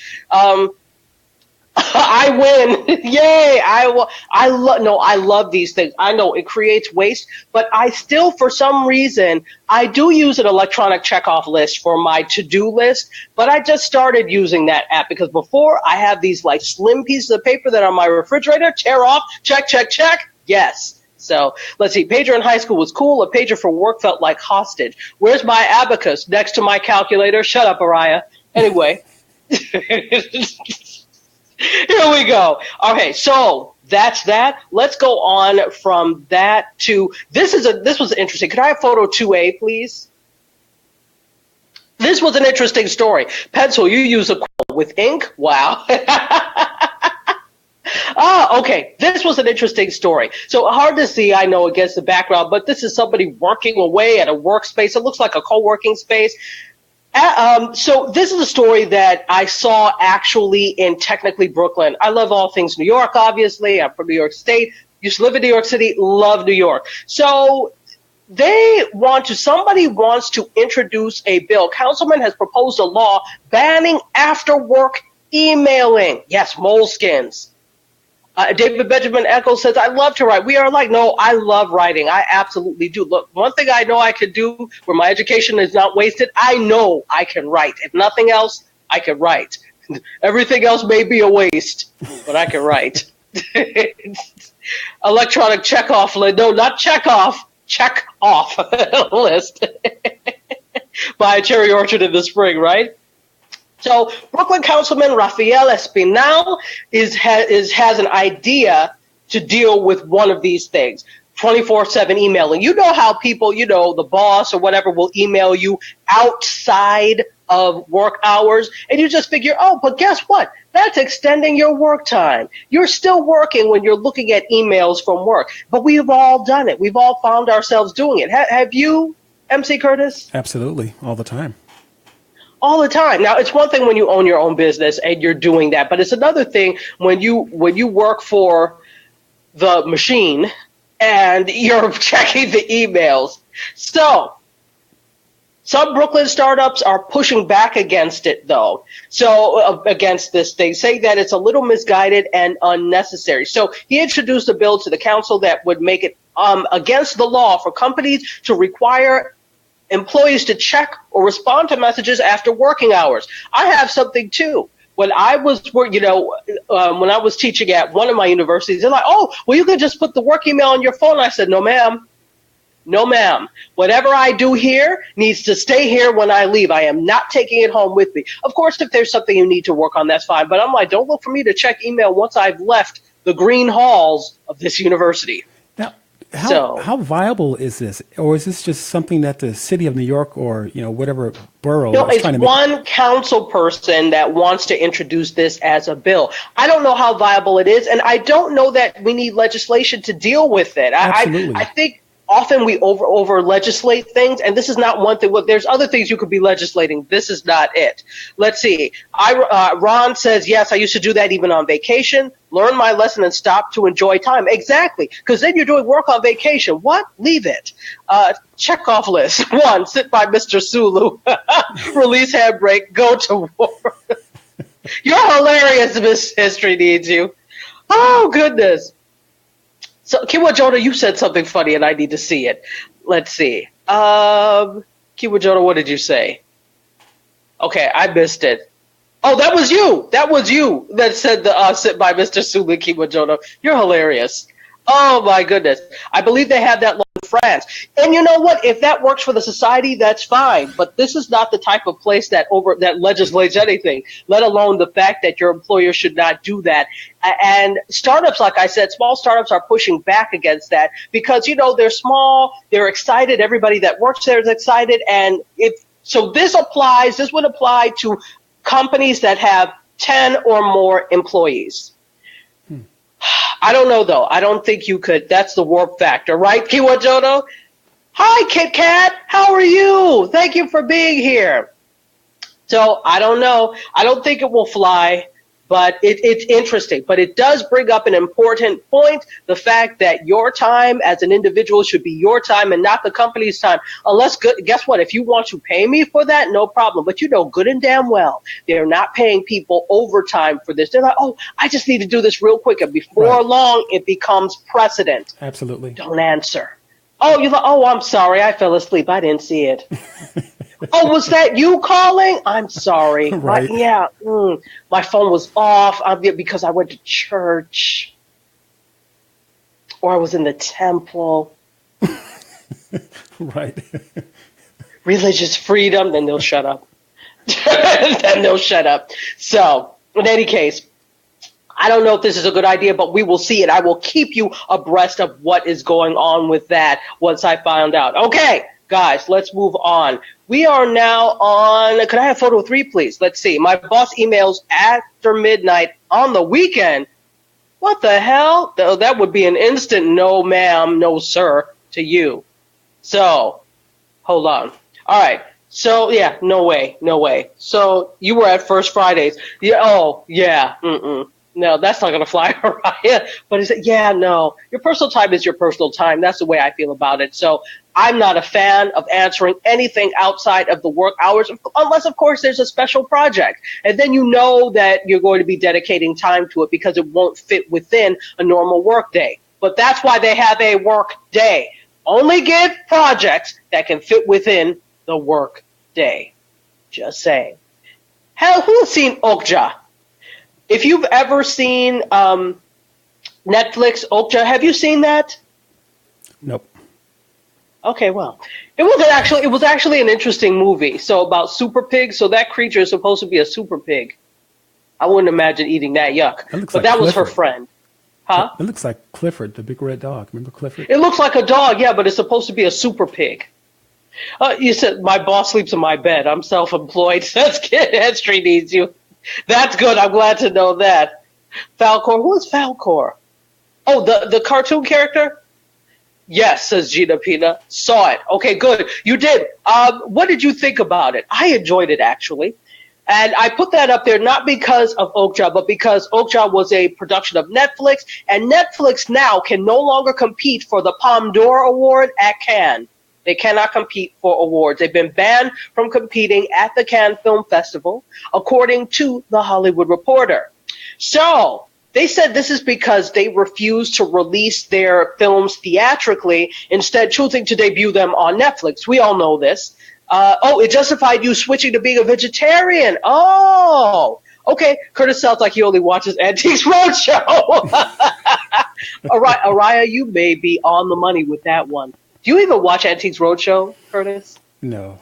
I win. Yay. I love these things. I know it creates waste, but I still, for some reason, I do use an electronic checkoff list for my to-do list, but I just started using that app because before I have these like slim pieces of paper that are on my refrigerator, tear off, check, check, check. Yes. So let's see. Pager in high school was cool. A pager for work felt like hostage. Where's my abacus? Next to my calculator. Shut up, Araya. Anyway. Here we go. Okay, so that's that. Let's go on from that to this was interesting. Could I have photo 2A, please? This was an interesting story. Pencil, you use a quill with ink? Wow. Okay. This was an interesting story. So hard to see, I know, against the background, but this is somebody working away at a workspace. It looks like a co-working space. So this is a story that I saw actually in technically Brooklyn. I love all things New York, obviously. I'm from New York State. Used to live in New York City. Love New York. So somebody wants to introduce a bill. Councilman has proposed a law banning after work emailing. Yes, moleskins. David Benjamin Eccles says, I love to write. We are like, no, I love writing. I absolutely do. Look, one thing I know I could do where my education is not wasted, I know I can write. If nothing else, I can write. Everything else may be a waste, but I can write. Electronic check-off list. No, not check-off. Check-off list. By Cherry Orchard in the spring, right? So Brooklyn Councilman Rafael Espinal has an idea to deal with one of these things, 24/7 emailing. You know how people, the boss or whatever will email you outside of work hours, and you just figure, oh, but guess what? That's extending your work time. You're still working when you're looking at emails from work. But we've all done it. We've all found ourselves doing it. Have you, MC Curtis? Absolutely, all the time. All the time. Now, it's one thing when you own your own business and you're doing that, but it's another thing when you work for the machine and you're checking the emails. So, some Brooklyn startups are pushing back against it, though. So, against this thing, saying that it's a little misguided and unnecessary. So, he introduced a bill to the council that would make it against the law for companies to require employees to check or respond to messages after working hours. I have something too. When I was, when I was teaching at one of my universities, they're like, "Oh, well, you can just put the work email on your phone." I said, "No, ma'am. No, ma'am. Whatever I do here needs to stay here when I leave. I am not taking it home with me." Of course, if there's something you need to work on, that's fine. But I'm like, don't look for me to check email once I've left the green halls of this university. How viable is this? Or is this just something that the city of New York or, whatever borough is trying to make? It's one council person that wants to introduce this as a bill. I don't know how viable it is, and I don't know that we need legislation to deal with it. Absolutely. I think often we over legislate things, and this is not one thing. There's other things you could be legislating. This is not it. Let's see. Ron says, yes, I used to do that even on vacation. Learn my lesson and stop to enjoy time. Exactly, because then you're doing work on vacation. What? Leave it. Check off list. 1, sit by Mr. Sulu. Release handbrake. Go to war. You're hilarious, Miss History Needs You. Oh, goodness. So, Kiwa Jonah, you said something funny, and I need to see it. Let's see. Kiwa Jonah, what did you say? Okay, I missed it. Oh, that was you. That was you that said the sit by Mr. Suliki Majono. You're hilarious. Oh my goodness. I believe they have that law in France. And you know what? If that works for the society, that's fine. But this is not the type of place that legislates anything, let alone the fact that your employer should not do that. And startups, like I said, small startups are pushing back against that because, they're small, they're excited, everybody that works there is excited, and this would apply to companies that have 10 or more employees. I don't know, though. I don't think you could. That's the warp factor, right, Kiwajono? Hi, Kit Kat. How are you? Thank you for being here. So I don't know. I don't think it will fly, but it's interesting. But it does bring up an important point, the fact that your time as an individual should be your time and not the company's time. Guess what? If you want to pay me for that, no problem. But you know good and damn well they're not paying people overtime for this. They're like, oh, I just need to do this real quick. And before long, it becomes precedent. Absolutely. Don't answer. Oh, you're like, oh, I'm sorry. I fell asleep. I didn't see it. Oh, was that you calling? I'm sorry. Right. My phone was off because I went to church or I was in the temple. Right. Religious freedom, then they'll shut up. So, in any case, I don't know if this is a good idea, but we will see it. I will keep you abreast of what is going on with that once I find out. Okay, guys, let's move on. We are now on, could I have photo 3, please? Let's see. My boss emails after midnight on the weekend. What the hell? That would be an instant no ma'am, no sir to you. So, hold on. All right. So, yeah, no way. So, you were at First Fridays. Yeah. Oh, yeah. No, that's not going to fly, Mariah. But he said, yeah, no. Your personal time is your personal time. That's the way I feel about it. So I'm not a fan of answering anything outside of the work hours, unless, of course, there's a special project. And then you know that you're going to be dedicating time to it because it won't fit within a normal work day. But that's why they have a work day. Only give projects that can fit within the work day. Just saying. Hell, who's seen Okja? If you've ever seen Netflix Okja, have you seen that? Nope. Okay, well, it was actually an interesting movie. So about super pigs. So that creature is supposed to be a super pig. I wouldn't imagine eating that. Yuck. But that was her friend. Huh? It looks like Clifford, the big red dog. Remember Clifford? It looks like a dog, yeah, but it's supposed to be a super pig. You said my boss sleeps in my bed. I'm self-employed. That's good. History needs you. That's good. I'm glad to know that. Falcor. Who is Falcor? Oh, the cartoon character? Yes, says Gina Pina. Saw it. Okay, good. You did. What did you think about it? I enjoyed it, actually. And I put that up there not because of Okja, but because Okja was a production of Netflix, and Netflix now can no longer compete for the Palme d'Or Award at Cannes. They cannot compete for awards. They've been banned from competing at the Cannes Film Festival, according to The Hollywood Reporter. So they said this is because they refuse to release their films theatrically, instead choosing to debut them on Netflix. We all know this. It justified you switching to being a vegetarian. Oh, okay. Curtis sounds like he only watches Antiques Roadshow. Araya, you may be on the money with that one. Do you even watch Antiques Roadshow, Curtis? No.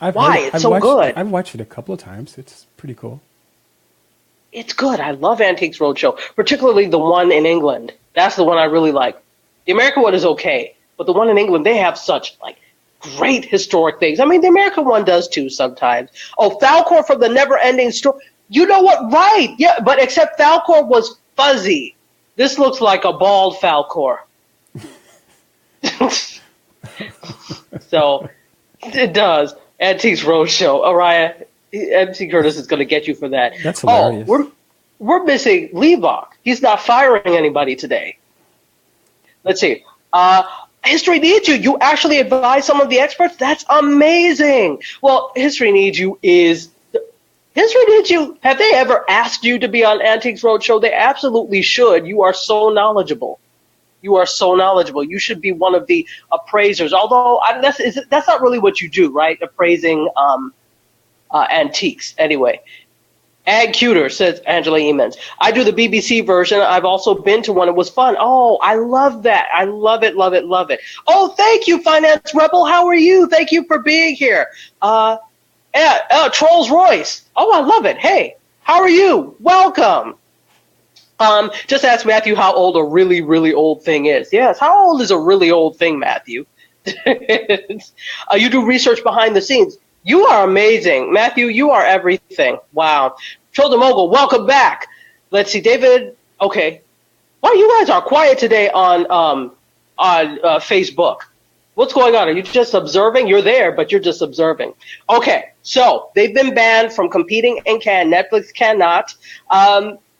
Why? It's so good. I've watched it a couple of times. It's pretty cool. It's good. I love Antiques Roadshow, particularly the one in England. That's the one I really like. The American one is okay, but the one in England, they have such great historic things. I mean, the American one does too sometimes. Oh, Falcor from the Never-Ending Story. You know what? Right. Yeah, but except Falcor was fuzzy. This looks like a bald Falcor. So it does. Antiques Roadshow. Araya, MC Curtis is going to get you for that. That's hilarious. Oh, we're missing Levock. He's not firing anybody today. Let's see. History Needs You. You actually advise some of the experts? That's amazing. Well, History Needs You is... History Needs You, have they ever asked you to be on Antiques Roadshow? They absolutely should. You are so knowledgeable. You are so knowledgeable. You should be one of the appraisers. Although that's not really what you do, right? Appraising antiques. Anyway. Ag Cuter, says Angela Emens. I do the BBC version. I've also been to one. It was fun. Oh, I love that. I love it, love it, love it. Oh, thank you, Finance Rebel. How are you? Thank you for being here. Trolls Royce. Oh, I love it. Hey, how are you? Welcome. Just ask Matthew how old a really, really old thing is. Yes, how old is a really old thing, Matthew? You do research behind the scenes. You are amazing. Matthew, you are everything. Wow. Shoulder Mogul, welcome back. Let's see, David. Okay. Wow, you guys are quiet today on Facebook. What's going on? Are you just observing? You're there, but you're just observing. Okay, so they've been banned from competing in Cannes. Netflix cannot.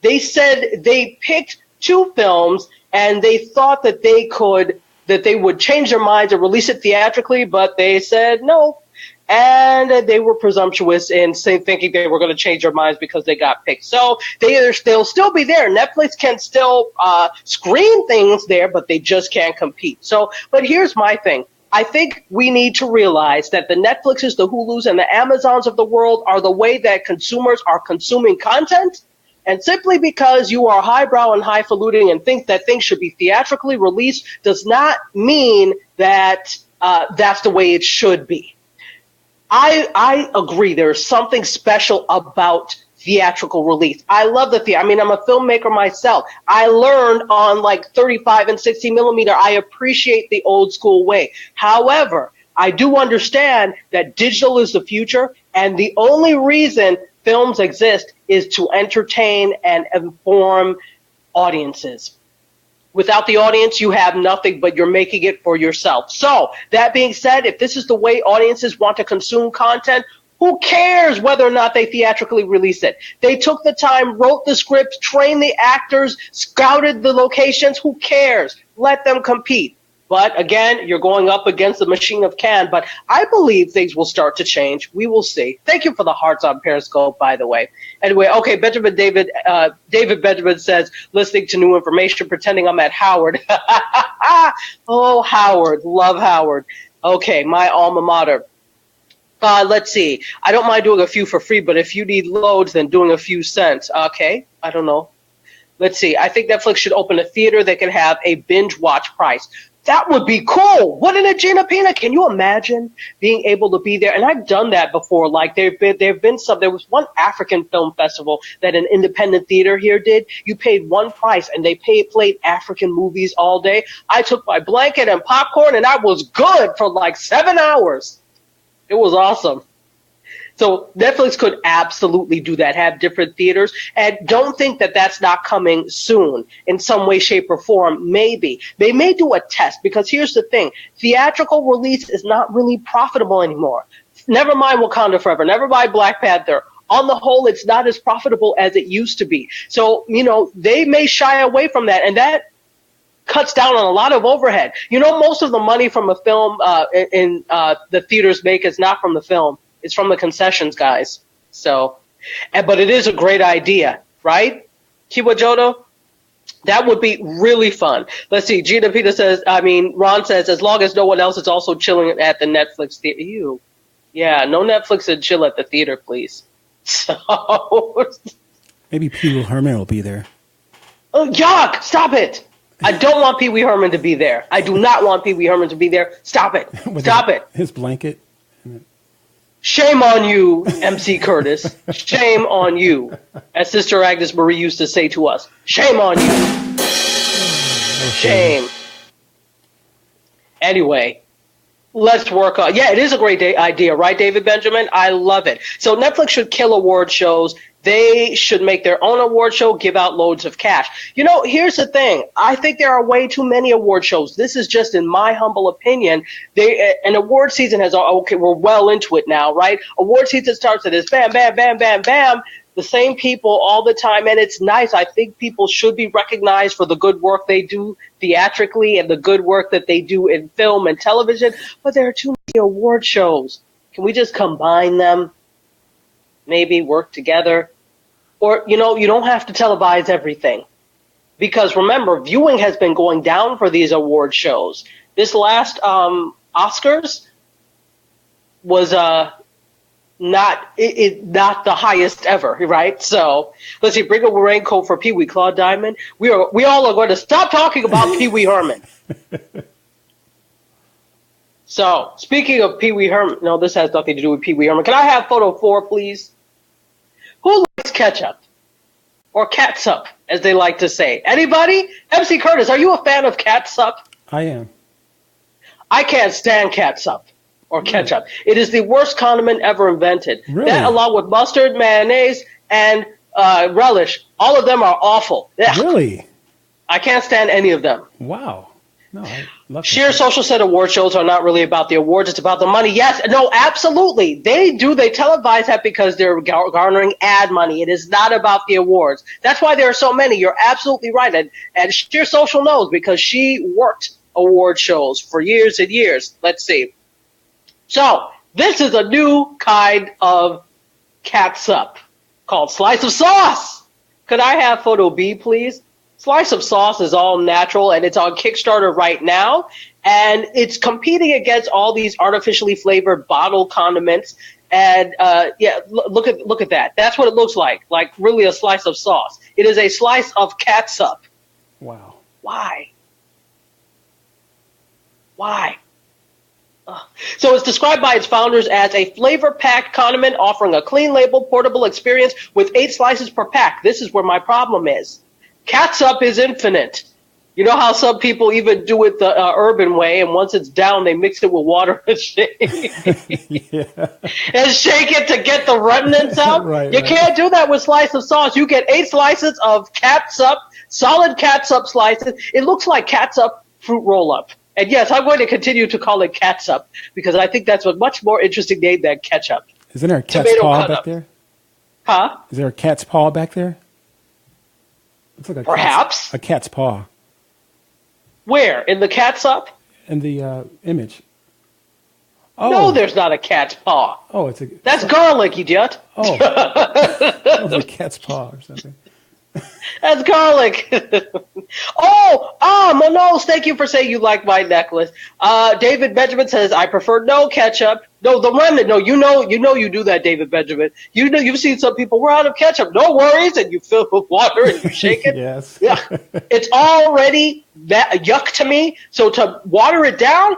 They said they picked 2 films, and they thought that they would change their minds and release it theatrically, but they said no. And they were presumptuous in thinking they were going to change their minds because they got picked. So they'll still be there. Netflix can still screen things there, but they just can't compete. So, but here's my thing. I think we need to realize that the Netflixes, the Hulus, and the Amazons of the world are the way that consumers are consuming content. And simply because you are highbrow and highfalutin and think that things should be theatrically released does not mean that that's the way it should be. I agree. There is something special about theatrical release. I love the theater. I mean, I'm a filmmaker myself. I learned on like 35 and 60 millimeter. I appreciate the old school way. However, I do understand that digital is the future, and the only reason films exist is to entertain and inform audiences. Without the audience, you have nothing, but you're making it for yourself. So, that being said, if this is the way audiences want to consume content, who cares whether or not they theatrically release it? They took the time, wrote the script, trained the actors, scouted the locations. Who cares? Let them compete. But again, you're going up against the machine of Cannes. But I believe things will start to change. We will see. Thank you for the hearts on Periscope, by the way. Anyway, okay, David Benjamin says, listening to new information, pretending I'm at Howard. Oh, Howard. Love Howard. Okay, my alma mater. Let's see. I don't mind doing a few for free, but if you need loads, then doing a few cents. Okay, I don't know. Let's see. I think Netflix should open a theater that can have a binge watch price. That would be cool. Wouldn't it, Gina Pina? Can you imagine being able to be there? And I've done that before. Like there was one African film festival that an independent theater here did. You paid one price and they played African movies all day. I took my blanket and popcorn and I was good for like 7 hours. It was awesome. So Netflix could absolutely do that, have different theaters. And don't think that that's not coming soon in some way, shape, or form. Maybe. They may do a test, because here's the thing. Theatrical release is not really profitable anymore. Never mind Wakanda Forever. Never mind Black Panther. On the whole, it's not as profitable as it used to be. So, they may shy away from that. And that cuts down on a lot of overhead. Most of the money from a film the theaters make is not from the film. It's from the concessions, guys. So, but it is a great idea, right? Kiwa Jodo? That would be really fun. Let's see. Gina Pita says, Ron says, as long as no one else is also chilling at the Netflix theater. Ew. Yeah, no Netflix and chill at the theater, please. So. Maybe Pee Wee Herman will be there. Oh, yuck! Stop it! I don't want Pee Wee Herman to be there. I do not want Pee Wee Herman to be there. Stop it. Stop it. His blanket. Shame on you, MC Curtis. Shame on you. As Sister Agnes Marie used to say to us. Shame on you. Shame. Anyway, let's work on. Yeah, it is a great idea, right, David Benjamin? I love it. So Netflix should kill award shows. They should make their own award show, give out loads of cash. Here's the thing. I think there are way too many award shows. This is just in my humble opinion. An award season we're well into it now, right? Award season starts at this bam, bam, bam, bam, bam. The same people all the time, and it's nice. I think people should be recognized for the good work they do theatrically and the good work that they do in film and television, but there are too many award shows. Can we just combine them? Maybe work together? Or, you don't have to televise everything. Because remember, viewing has been going down for these award shows. This last Oscars was not the highest ever, right? So let's see. Bring a raincoat for Pee Wee Claude Diamond. We all are going to stop talking about Pee Wee Herman. So speaking of Pee Wee Herman, no, this has nothing to do with Pee Wee Herman. Can I have photo 4, please? Who likes ketchup or catsup, as they like to say? Anybody? MC Curtis, are you a fan of catsup? I am. I can't stand catsup or ketchup. It is the worst condiment ever invented. Really? That, along with mustard, mayonnaise, and relish, all of them are awful. Ugh. Really? I can't stand any of them. Wow. No, I love Sheer ketchup. Social said award shows are not really about the awards, it's about the money. Yes, no, absolutely. They televise that because they're garnering ad money. It is not about the awards. That's why there are so many. You're absolutely right. And Sheer Social knows because she worked award shows for years and years. Let's see. So, this is a new kind of catsup called Slice of Sauce. Could I have photo B, please? Slice of Sauce is all natural, and it's on Kickstarter right now. And it's competing against all these artificially flavored bottle condiments. And look at that. That's what it looks like really a slice of sauce. It is a slice of catsup. Wow. Why? So it's described by its founders as a flavor-packed condiment offering a clean label, portable experience with 8 slices per pack. This is where my problem is. Catsup is infinite. You know how some people even do it the urban way, and once it's down, they mix it with water and shake. Yeah. And shake it to get the remnants out. Right, you right. can't do that with slice of sauce. You get 8 slices of catsup, solid catsup slices. It looks like catsup fruit roll-up. And yes, I'm going to continue to call it catsup because I think that's a much more interesting name than ketchup. Isn't there a cat's Tomato paw cut back up. there? Huh? Is there a cat's paw back there? Looks like Perhaps. a cat's paw Where? In the catsup? in the image. Oh. No, there's not a cat's paw. Oh, it's a. That's garlic, idiot. Oh. That was a cat's paw or something. That's garlic. Manos, thank you for saying you like my necklace. David Benjamin says, I prefer no ketchup. No, the remnant. No, you know you do that, David Benjamin. You know, you've seen some people, we're out of ketchup. No worries. And you fill it with water and you shake it. Yes. Yeah. It's already yuck to me. So to water it down,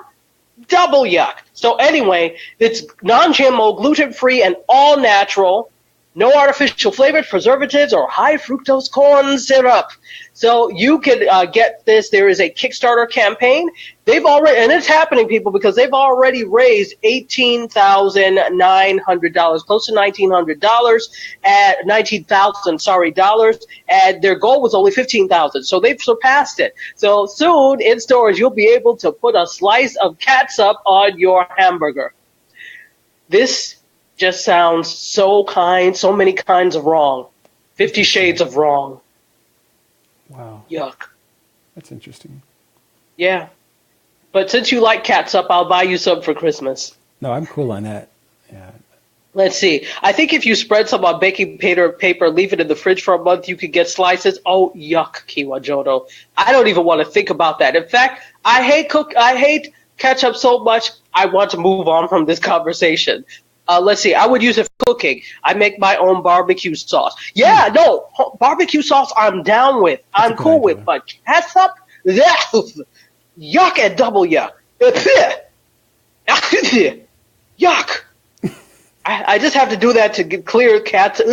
double yuck. So anyway, it's non-GMO, gluten-free, and all natural. No artificial flavors, preservatives, or high fructose corn syrup. So you can get this. There is a Kickstarter campaign. They've already, and it's happening, people, because they've already raised $18,900, close to $1,900, at $19,000, and their goal was only $15,000. So they've surpassed it. So soon in stores, you'll be able to put a slice of catsup on your hamburger. This just sounds so many kinds of wrong. 50 Shades of Wrong. Wow. Yuck. That's interesting. Yeah. But since you like catsup, I'll buy you some for Christmas. No, I'm cool on that. Yeah. Let's see. I think if you spread some on baking paper, leave it in the fridge for a month, you could get slices. Oh, yuck, Kiwa Jodo. I don't even want to think about that. In fact, I hate ketchup so much, I want to move on from this conversation. Let's see. I would use it for cooking. I make my own barbecue sauce. Yeah, no, barbecue sauce I'm down with. I'm cool with. But ketchup? Yuck and double yuck. Yuck. I just have to do that to get clear ketchup.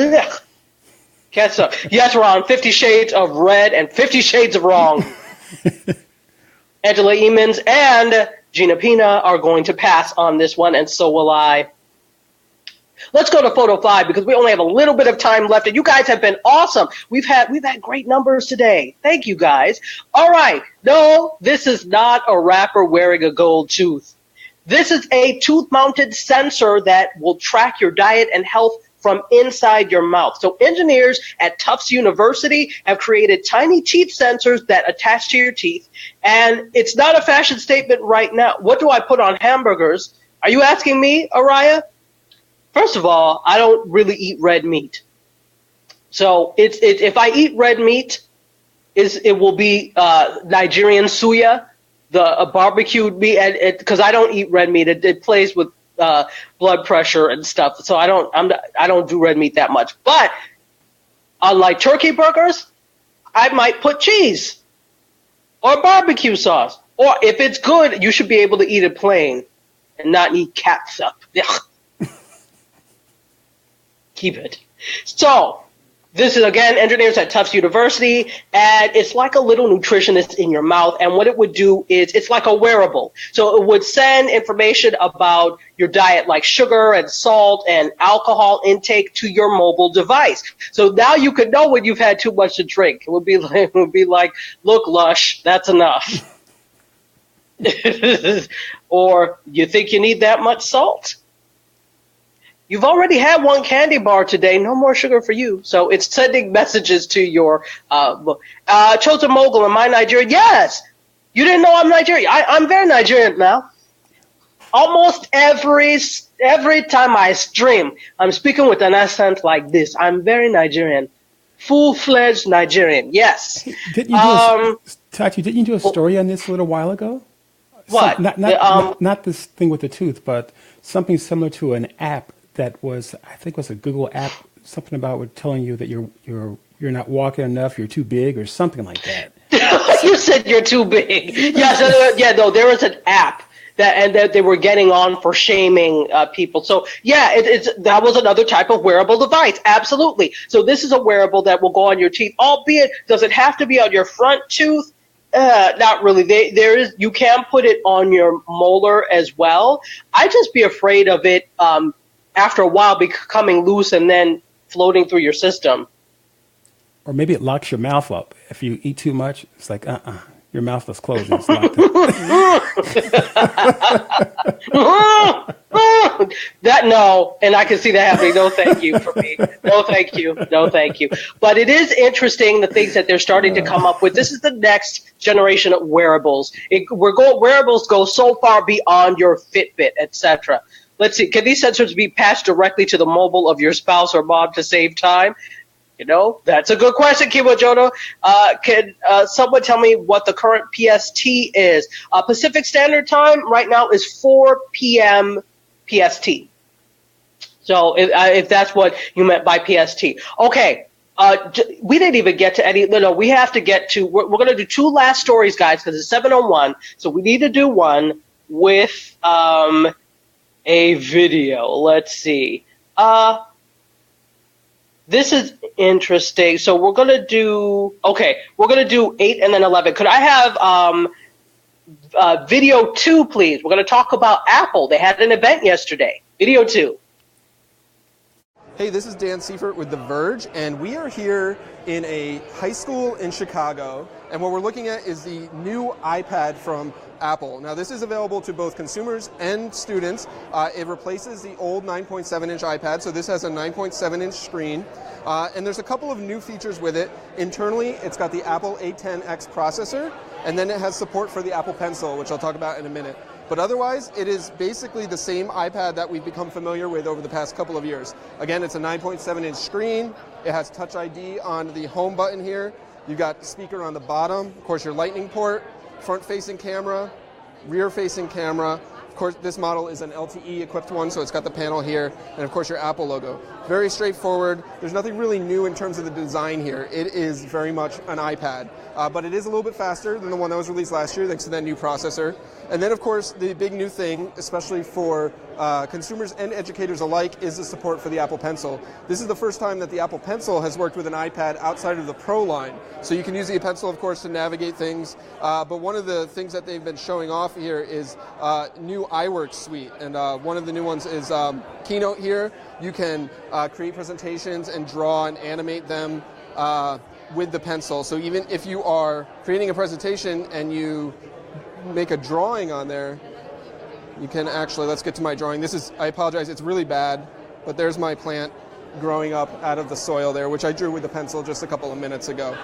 Yes, Ron, 50 Shades of Red and 50 Shades of Wrong. Angela Emons and Gina Pina are going to pass on this one, and so will I. Let's go to photo 5 because we only have a little bit of time left, and you guys have been awesome. We've had great numbers today. Thank you, guys. All right. No, this is not a rapper wearing a gold tooth. This is a tooth-mounted sensor that will track your diet and health from inside your mouth. So engineers at Tufts University have created tiny teeth sensors that attach to your teeth, and it's not a fashion statement right now. What do I put on hamburgers? Are you asking me, Araya? First of all, I don't really eat red meat. So if I eat red meat, it will be Nigerian suya, the barbecued meat, because I don't eat red meat. It plays with blood pressure and stuff. So I don't do red meat that much. But unlike turkey burgers, I might put cheese or barbecue sauce. Or if it's good, you should be able to eat it plain and not need catsup. Keep it. So, this is, again, engineers at Tufts University, and it's like a little nutritionist in your mouth, and what it would do is, it's like a wearable. So it would send information about your diet, like sugar and salt and alcohol intake, to your mobile device. So now you could know when you've had too much to drink. It would be like, look, Lush, that's enough. Or, you think you need that much salt? You've already had one candy bar today. No more sugar for you. So it's sending messages to your Chosen Mogul. Am I Nigerian? Yes. You didn't know I'm Nigerian. I'm very Nigerian now. Almost every time I stream, I'm speaking with an accent like this. I'm very Nigerian. Full-fledged Nigerian. Yes. Tachi, didn't you do a story on this a little while ago? What? Not this thing with the tooth, but something similar to an app that was, I think, was a Google app, something about telling you that you're not walking enough, you're too big, or something like that. You said you're too big. Yeah, no, there was an app that they were getting on for shaming people. So yeah, that was another type of wearable device. Absolutely. So this is a wearable that will go on your teeth. Albeit, does it have to be on your front tooth? Not really. You can put it on your molar as well. I'd just be afraid of it after a while becoming loose and then floating through your system. Or maybe it locks your mouth up. If you eat too much, it's like, your mouth is closed. It's locked up. No, and I can see that happening. No, thank you for me. No, thank you. No, thank you. But it is interesting, the things that they're starting to come up with. This is the next generation of wearables. Wearables go so far beyond your Fitbit, etc. Let's see. Can these sensors be patched directly to the mobile of your spouse or mom to save time? That's a good question, Kibo Jono. Can someone tell me what the current PST is? Pacific Standard Time right now is 4 p.m. PST. So if that's what you meant by PST. Okay. We didn't even get to any. No, we have to get to. We're going to do two last stories, guys, because it's 7:01. So we need to do one with a video. Let's see. This is interesting. So we're going to do 8 and then 11. Could I have video 2, please? We're going to talk about Apple. They had an event yesterday. Video 2. Hey, this is Dan Seifert with The Verge, and we are here in a high school in Chicago, and what we're looking at is the new iPad from Apple. Now, this is available to both consumers and students. It replaces the old 9.7-inch iPad, so this has a 9.7-inch screen, and there's a couple of new features with it. Internally, it's got the Apple A10X processor, and then it has support for the Apple Pencil, which I'll talk about in a minute. But otherwise, it is basically the same iPad that we've become familiar with over the past couple of years. Again, it's a 9.7-inch screen. It has Touch ID on the home button here. You've got speaker on the bottom. Of course, your Lightning port, front-facing camera, rear-facing camera. Of course, this model is an LTE-equipped one, so it's got the panel here, and of course your Apple logo. Very straightforward. There's nothing really new in terms of the design here. It is very much an iPad, but it is a little bit faster than the one that was released last year, thanks to that new processor. And then, of course, the big new thing, especially for consumers and educators alike, is the support for the Apple Pencil. This is the first time that the Apple Pencil has worked with an iPad outside of the Pro line. So you can use the Pencil, of course, to navigate things. But one of the things that they've been showing off here is new iWork suite. And one of the new ones is Keynote here. You can create presentations and draw and animate them with the Pencil. So even if you are creating a presentation and you make a drawing on there, you can actually, let's get to my drawing. I apologize, it's really bad, but there's my plant growing up out of the soil there, which I drew with the Pencil just a couple of minutes ago.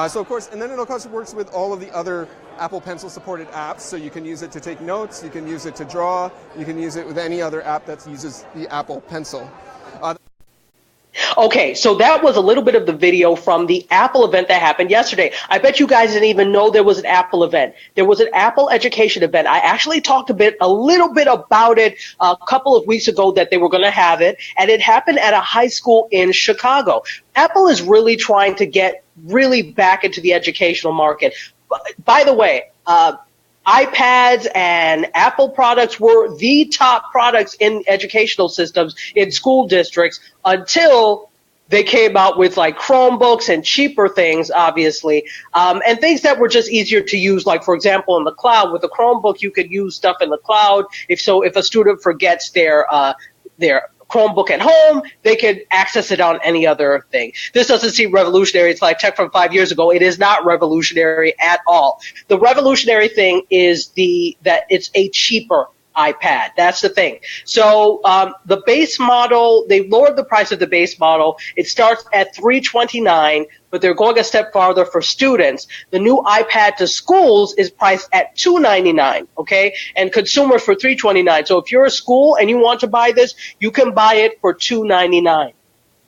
So of course, and then it of course works with all of the other Apple Pencil supported apps, so you can use it to take notes, you can use it to draw, you can use it with any other app that uses the Apple Pencil. Okay, so that was a little bit of the video from the Apple event that happened yesterday. I bet you guys didn't even know there was an Apple event. There was an Apple education event. I actually talked a little bit about it a couple of weeks ago that they were going to have it, and it happened at a high school in Chicago. Apple is really trying to get really back into the educational market. By the way, iPads and Apple products were the top products in educational systems in school districts until they came out with like Chromebooks and cheaper things, obviously, and things that were just easier to use. Like, for example, in the cloud, with a Chromebook, you could use stuff in the cloud. If a student forgets their Chromebook at home, they could access it on any other thing. This doesn't seem revolutionary. It's like tech from 5 years ago. It is not revolutionary at all. The revolutionary thing is that it's a cheaper iPad. That's the thing. So the base model, they lowered the price of the base model. It starts at $329, but they're going a step farther for students. The new iPad to schools is priced at $299, okay? And consumers for $329. So if you're a school and you want to buy this, you can buy it for $299.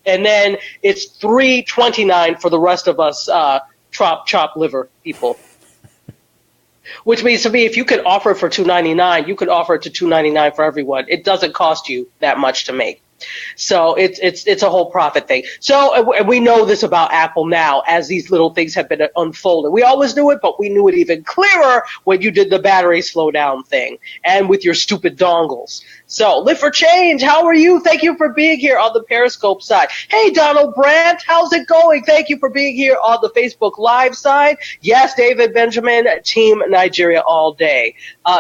And then it's $329 for the rest of us chop liver people. Which means to me, if you could offer it for $299, you could offer it to $299 for everyone. It doesn't cost you that much to make. So it's a whole profit thing. So we know this about Apple now as these little things have been unfolding. We always knew it, but we knew it even clearer when you did the battery slowdown thing and with your stupid dongles. So Live for Change, how are you? Thank you for being here on the Periscope side. Hey, Donald Brandt, how's it going? Thank you for being here on the Facebook Live side. Yes, David Benjamin, Team Nigeria all day.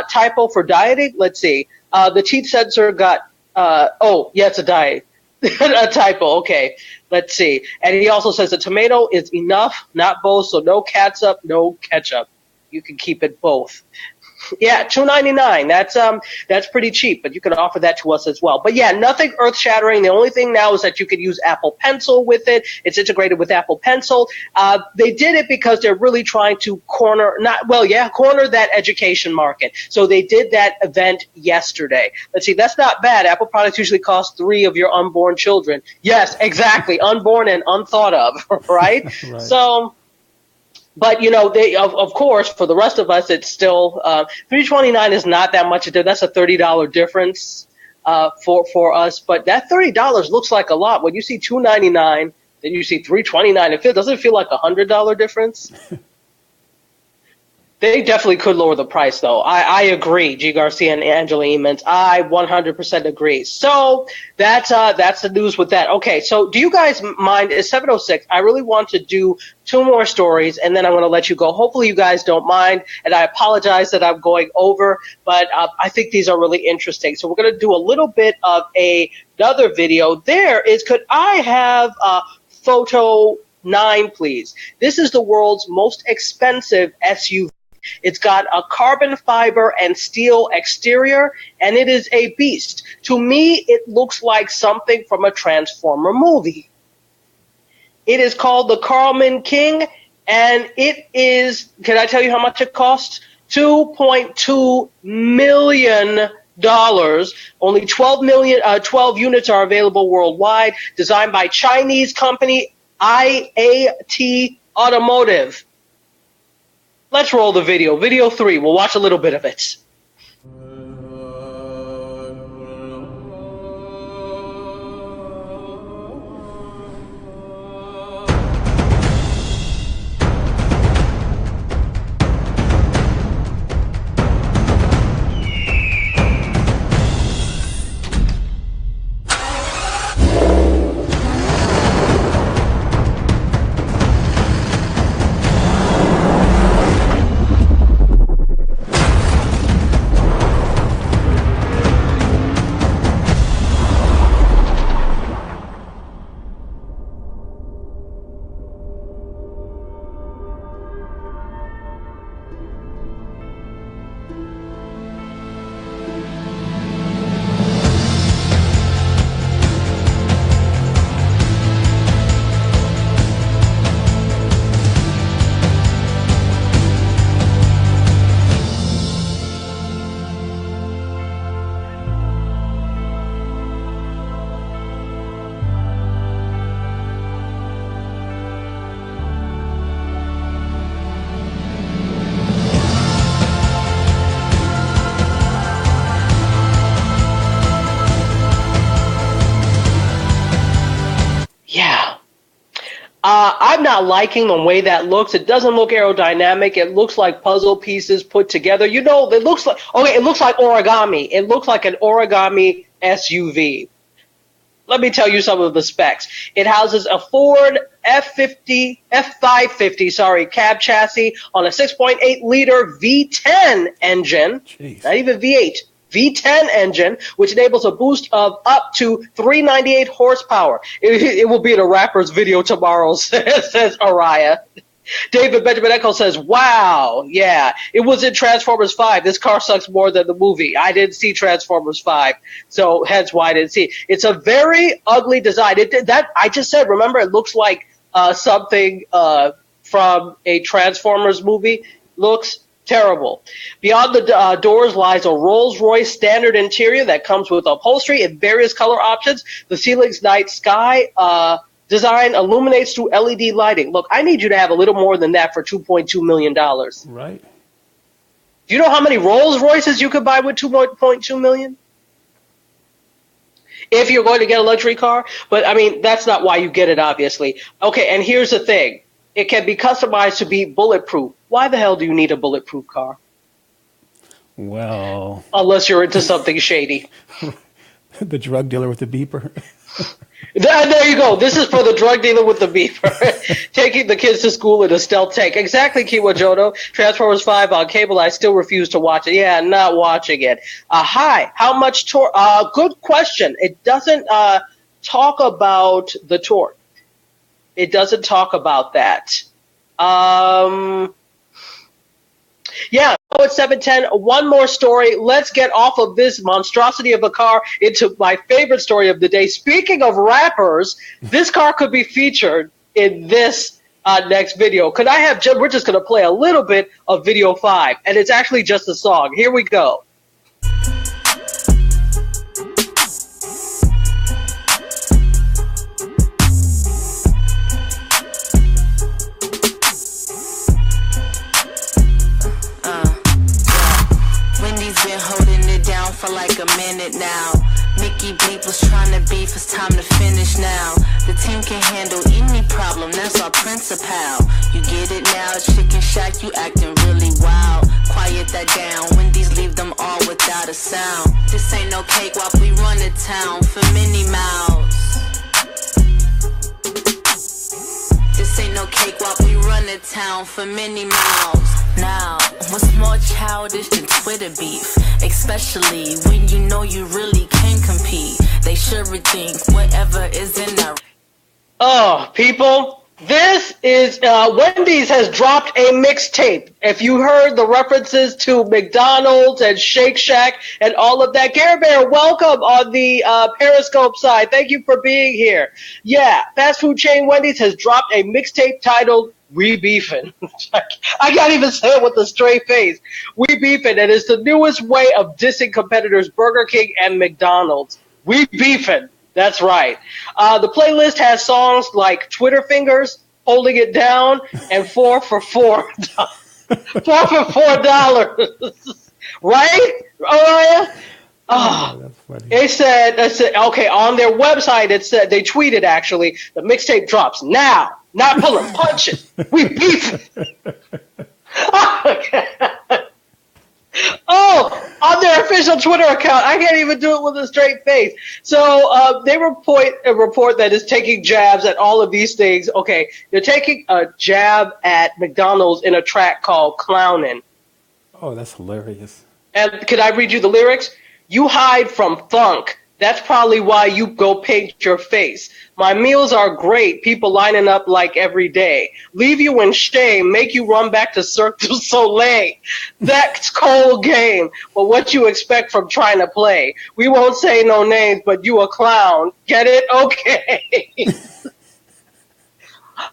Typo for dieting? Let's see. The teeth sensor got it's a diet. A typo, okay. Let's see. And he also says the tomato is enough, not both, so no catsup, no ketchup. You can keep it both. Yeah, $2.99. That's pretty cheap, but you can offer that to us as well. But yeah, nothing earth-shattering. The only thing now is that you can use Apple Pencil with it. It's integrated with Apple Pencil. They did it because they're really trying to corner that education market. So they did that event yesterday. Let's see, that's not bad. Apple products usually cost 3 of your unborn children. Yes, exactly, unborn and unthought of, right? Right. So. But, they, of course, for the rest of us, it's still $329 is not that much. That's a $30 difference for us. But that $30 looks like a lot. When you see $299, then you see $329. Doesn't it feel like a $100 difference? They definitely could lower the price, though. I agree, G. Garcia and Angela Emens. I 100% agree. So that's the news with that. Okay, so do you guys mind? It's 7:06. I really want to do 2 more stories, and then I'm going to let you go. Hopefully you guys don't mind, and I apologize that I'm going over, but I think these are really interesting. So we're going to do a little bit of another video. Could I have photo 9, please? This is the world's most expensive SUV. It's got a carbon fiber and steel exterior, and it is a beast. To me, it looks like something from a Transformer movie. It is called the Carlman King, and it is, can I tell you how much it costs? $2.2 million. Only 12 units are available worldwide, designed by Chinese company IAT Automotive. Let's roll the video. Video 3. We'll watch a little bit of it. I'm not liking the way that looks. It doesn't look aerodynamic. It looks like puzzle pieces put together. You know, it looks like it looks like origami. It looks like an origami SUV. Let me tell you some of the specs. It houses a Ford F550, cab chassis on a 6.8 liter V10 engine. Jeez. Not even V8. V10 engine, which enables a boost of up to 398 horsepower. It will be in a rapper's video tomorrow, says Araya. David Benjamin Echo says, wow, yeah, it was in Transformers 5. This car sucks more than the movie. I didn't see Transformers 5, so hence why I didn't see it. It's a very ugly design. I just said, remember, it looks like something from a Transformers movie. Looks terrible. Beyond the doors lies a Rolls-Royce standard interior that comes with upholstery in various color options. The ceiling's night sky design illuminates through LED lighting. Look, I need you to have a little more than that for $2.2 million. Right. Do you know how many Rolls-Royces you could buy with $2.2 million? If you're going to get a luxury car. But, I mean, that's not why you get it, obviously. Okay, and here's the thing. It can be customized to be bulletproof. Why the hell do you need a bulletproof car? Well, unless you're into something shady. The drug dealer with the beeper. There you go. This is for the drug dealer with the beeper. Taking the kids to school in a stealth tank. Exactly, Kiwa Jodo. Transformers 5 on cable. I still refuse to watch it. Yeah, not watching it. Hi. How much torque? Good question. It doesn't talk about the torque. It doesn't talk about that. Yeah, it's 7:10. One more story. Let's get off of this monstrosity of a car into my favorite story of the day. Speaking of rappers, this car could be featured in this next video. Could I have? We're just going to play a little bit of video 5, and it's actually just a song. Here we go. For like a minute now. Mickey Bleep was trying to beef, it's time to finish now. The team can handle any problem, that's our principal. You get it now, Chicken Shack, you acting really wild. Quiet that down, Wendy's leave them all without a sound. This ain't no cakewalk, we run the town for Minnie Mouse. This ain't no cakewalk, we run the town for Minnie Mouse. Now, what's more childish than Twitter beef? Especially when you know you really can compete. They should rethink whatever is in there. Oh, people, this is, Wendy's has dropped a mixtape. If you heard the references to McDonald's and Shake Shack and all of that, Gary Bear, welcome on the Periscope side. Thank you for being here. Yeah, fast food chain Wendy's has dropped a mixtape titled We Beefin'. I can't even say it with a straight face. We Beefin', and it's the newest way of dissing competitors Burger King and McDonald's. We Beefin'. That's right. The playlist has songs like Twitter Fingers, Holding It Down, and 4 for $4. 4 for $4. Right? Alright? Oh, that's funny. It said, okay, on their website, it said, they tweeted actually, the mixtape drops now. Not pulling punches. We beef. Oh, on their official Twitter account. I can't even do it with a straight face. So they report that is taking jabs at all of these things. Okay, they're taking a jab at McDonald's in a track called Clownin'. Oh, that's hilarious. And can I read you the lyrics? You hide from funk. That's probably why you go paint your face. My meals are great, people lining up like every day. Leave you in shame, make you run back to Cirque du Soleil. That's cold game, but what you expect from trying to play? We won't say no names, but you a clown. Get it? Okay.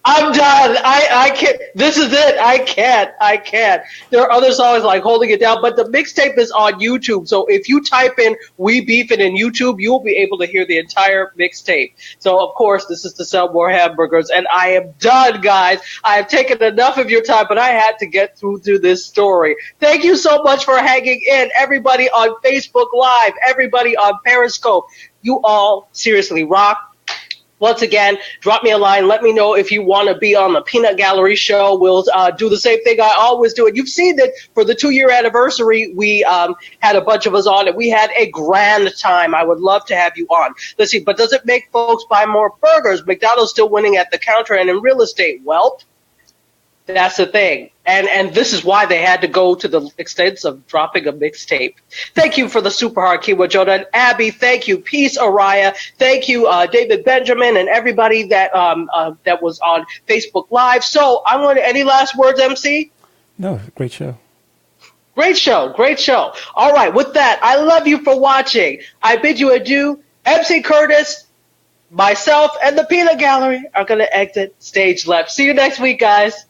I'm done. I can't. This is it. I can't. There are other songs like Holding It Down, but the mixtape is on YouTube. So if you type in We Beefin' in YouTube, you'll be able to hear the entire mixtape. So, of course, this is to sell more hamburgers. And I am done, guys. I have taken enough of your time, but I had to get through to this story. Thank you so much for hanging in. Everybody on Facebook Live, everybody on Periscope. You all seriously rock. Once again, drop me a line. Let me know if you want to be on the Peanut Gallery show. We'll do the same thing I always do. And you've seen that for the 2-year anniversary, we had a bunch of us on, and we had a grand time. I would love to have you on. Let's see, but does it make folks buy more burgers? McDonald's still winning at the counter and in real estate. Well, that's the thing. And this is why they had to go to the extent of dropping a mixtape. Thank you for the super hard keyword, Jonah. And Abby, thank you. Peace, Araya. Thank you, David Benjamin, and everybody that that was on Facebook Live. So I want any last words, MC? No, great show. Great show. Great show. All right. With that, I love you for watching. I bid you adieu. MC Curtis, myself, and the Peanut Gallery are going to exit stage left. See you next week, guys.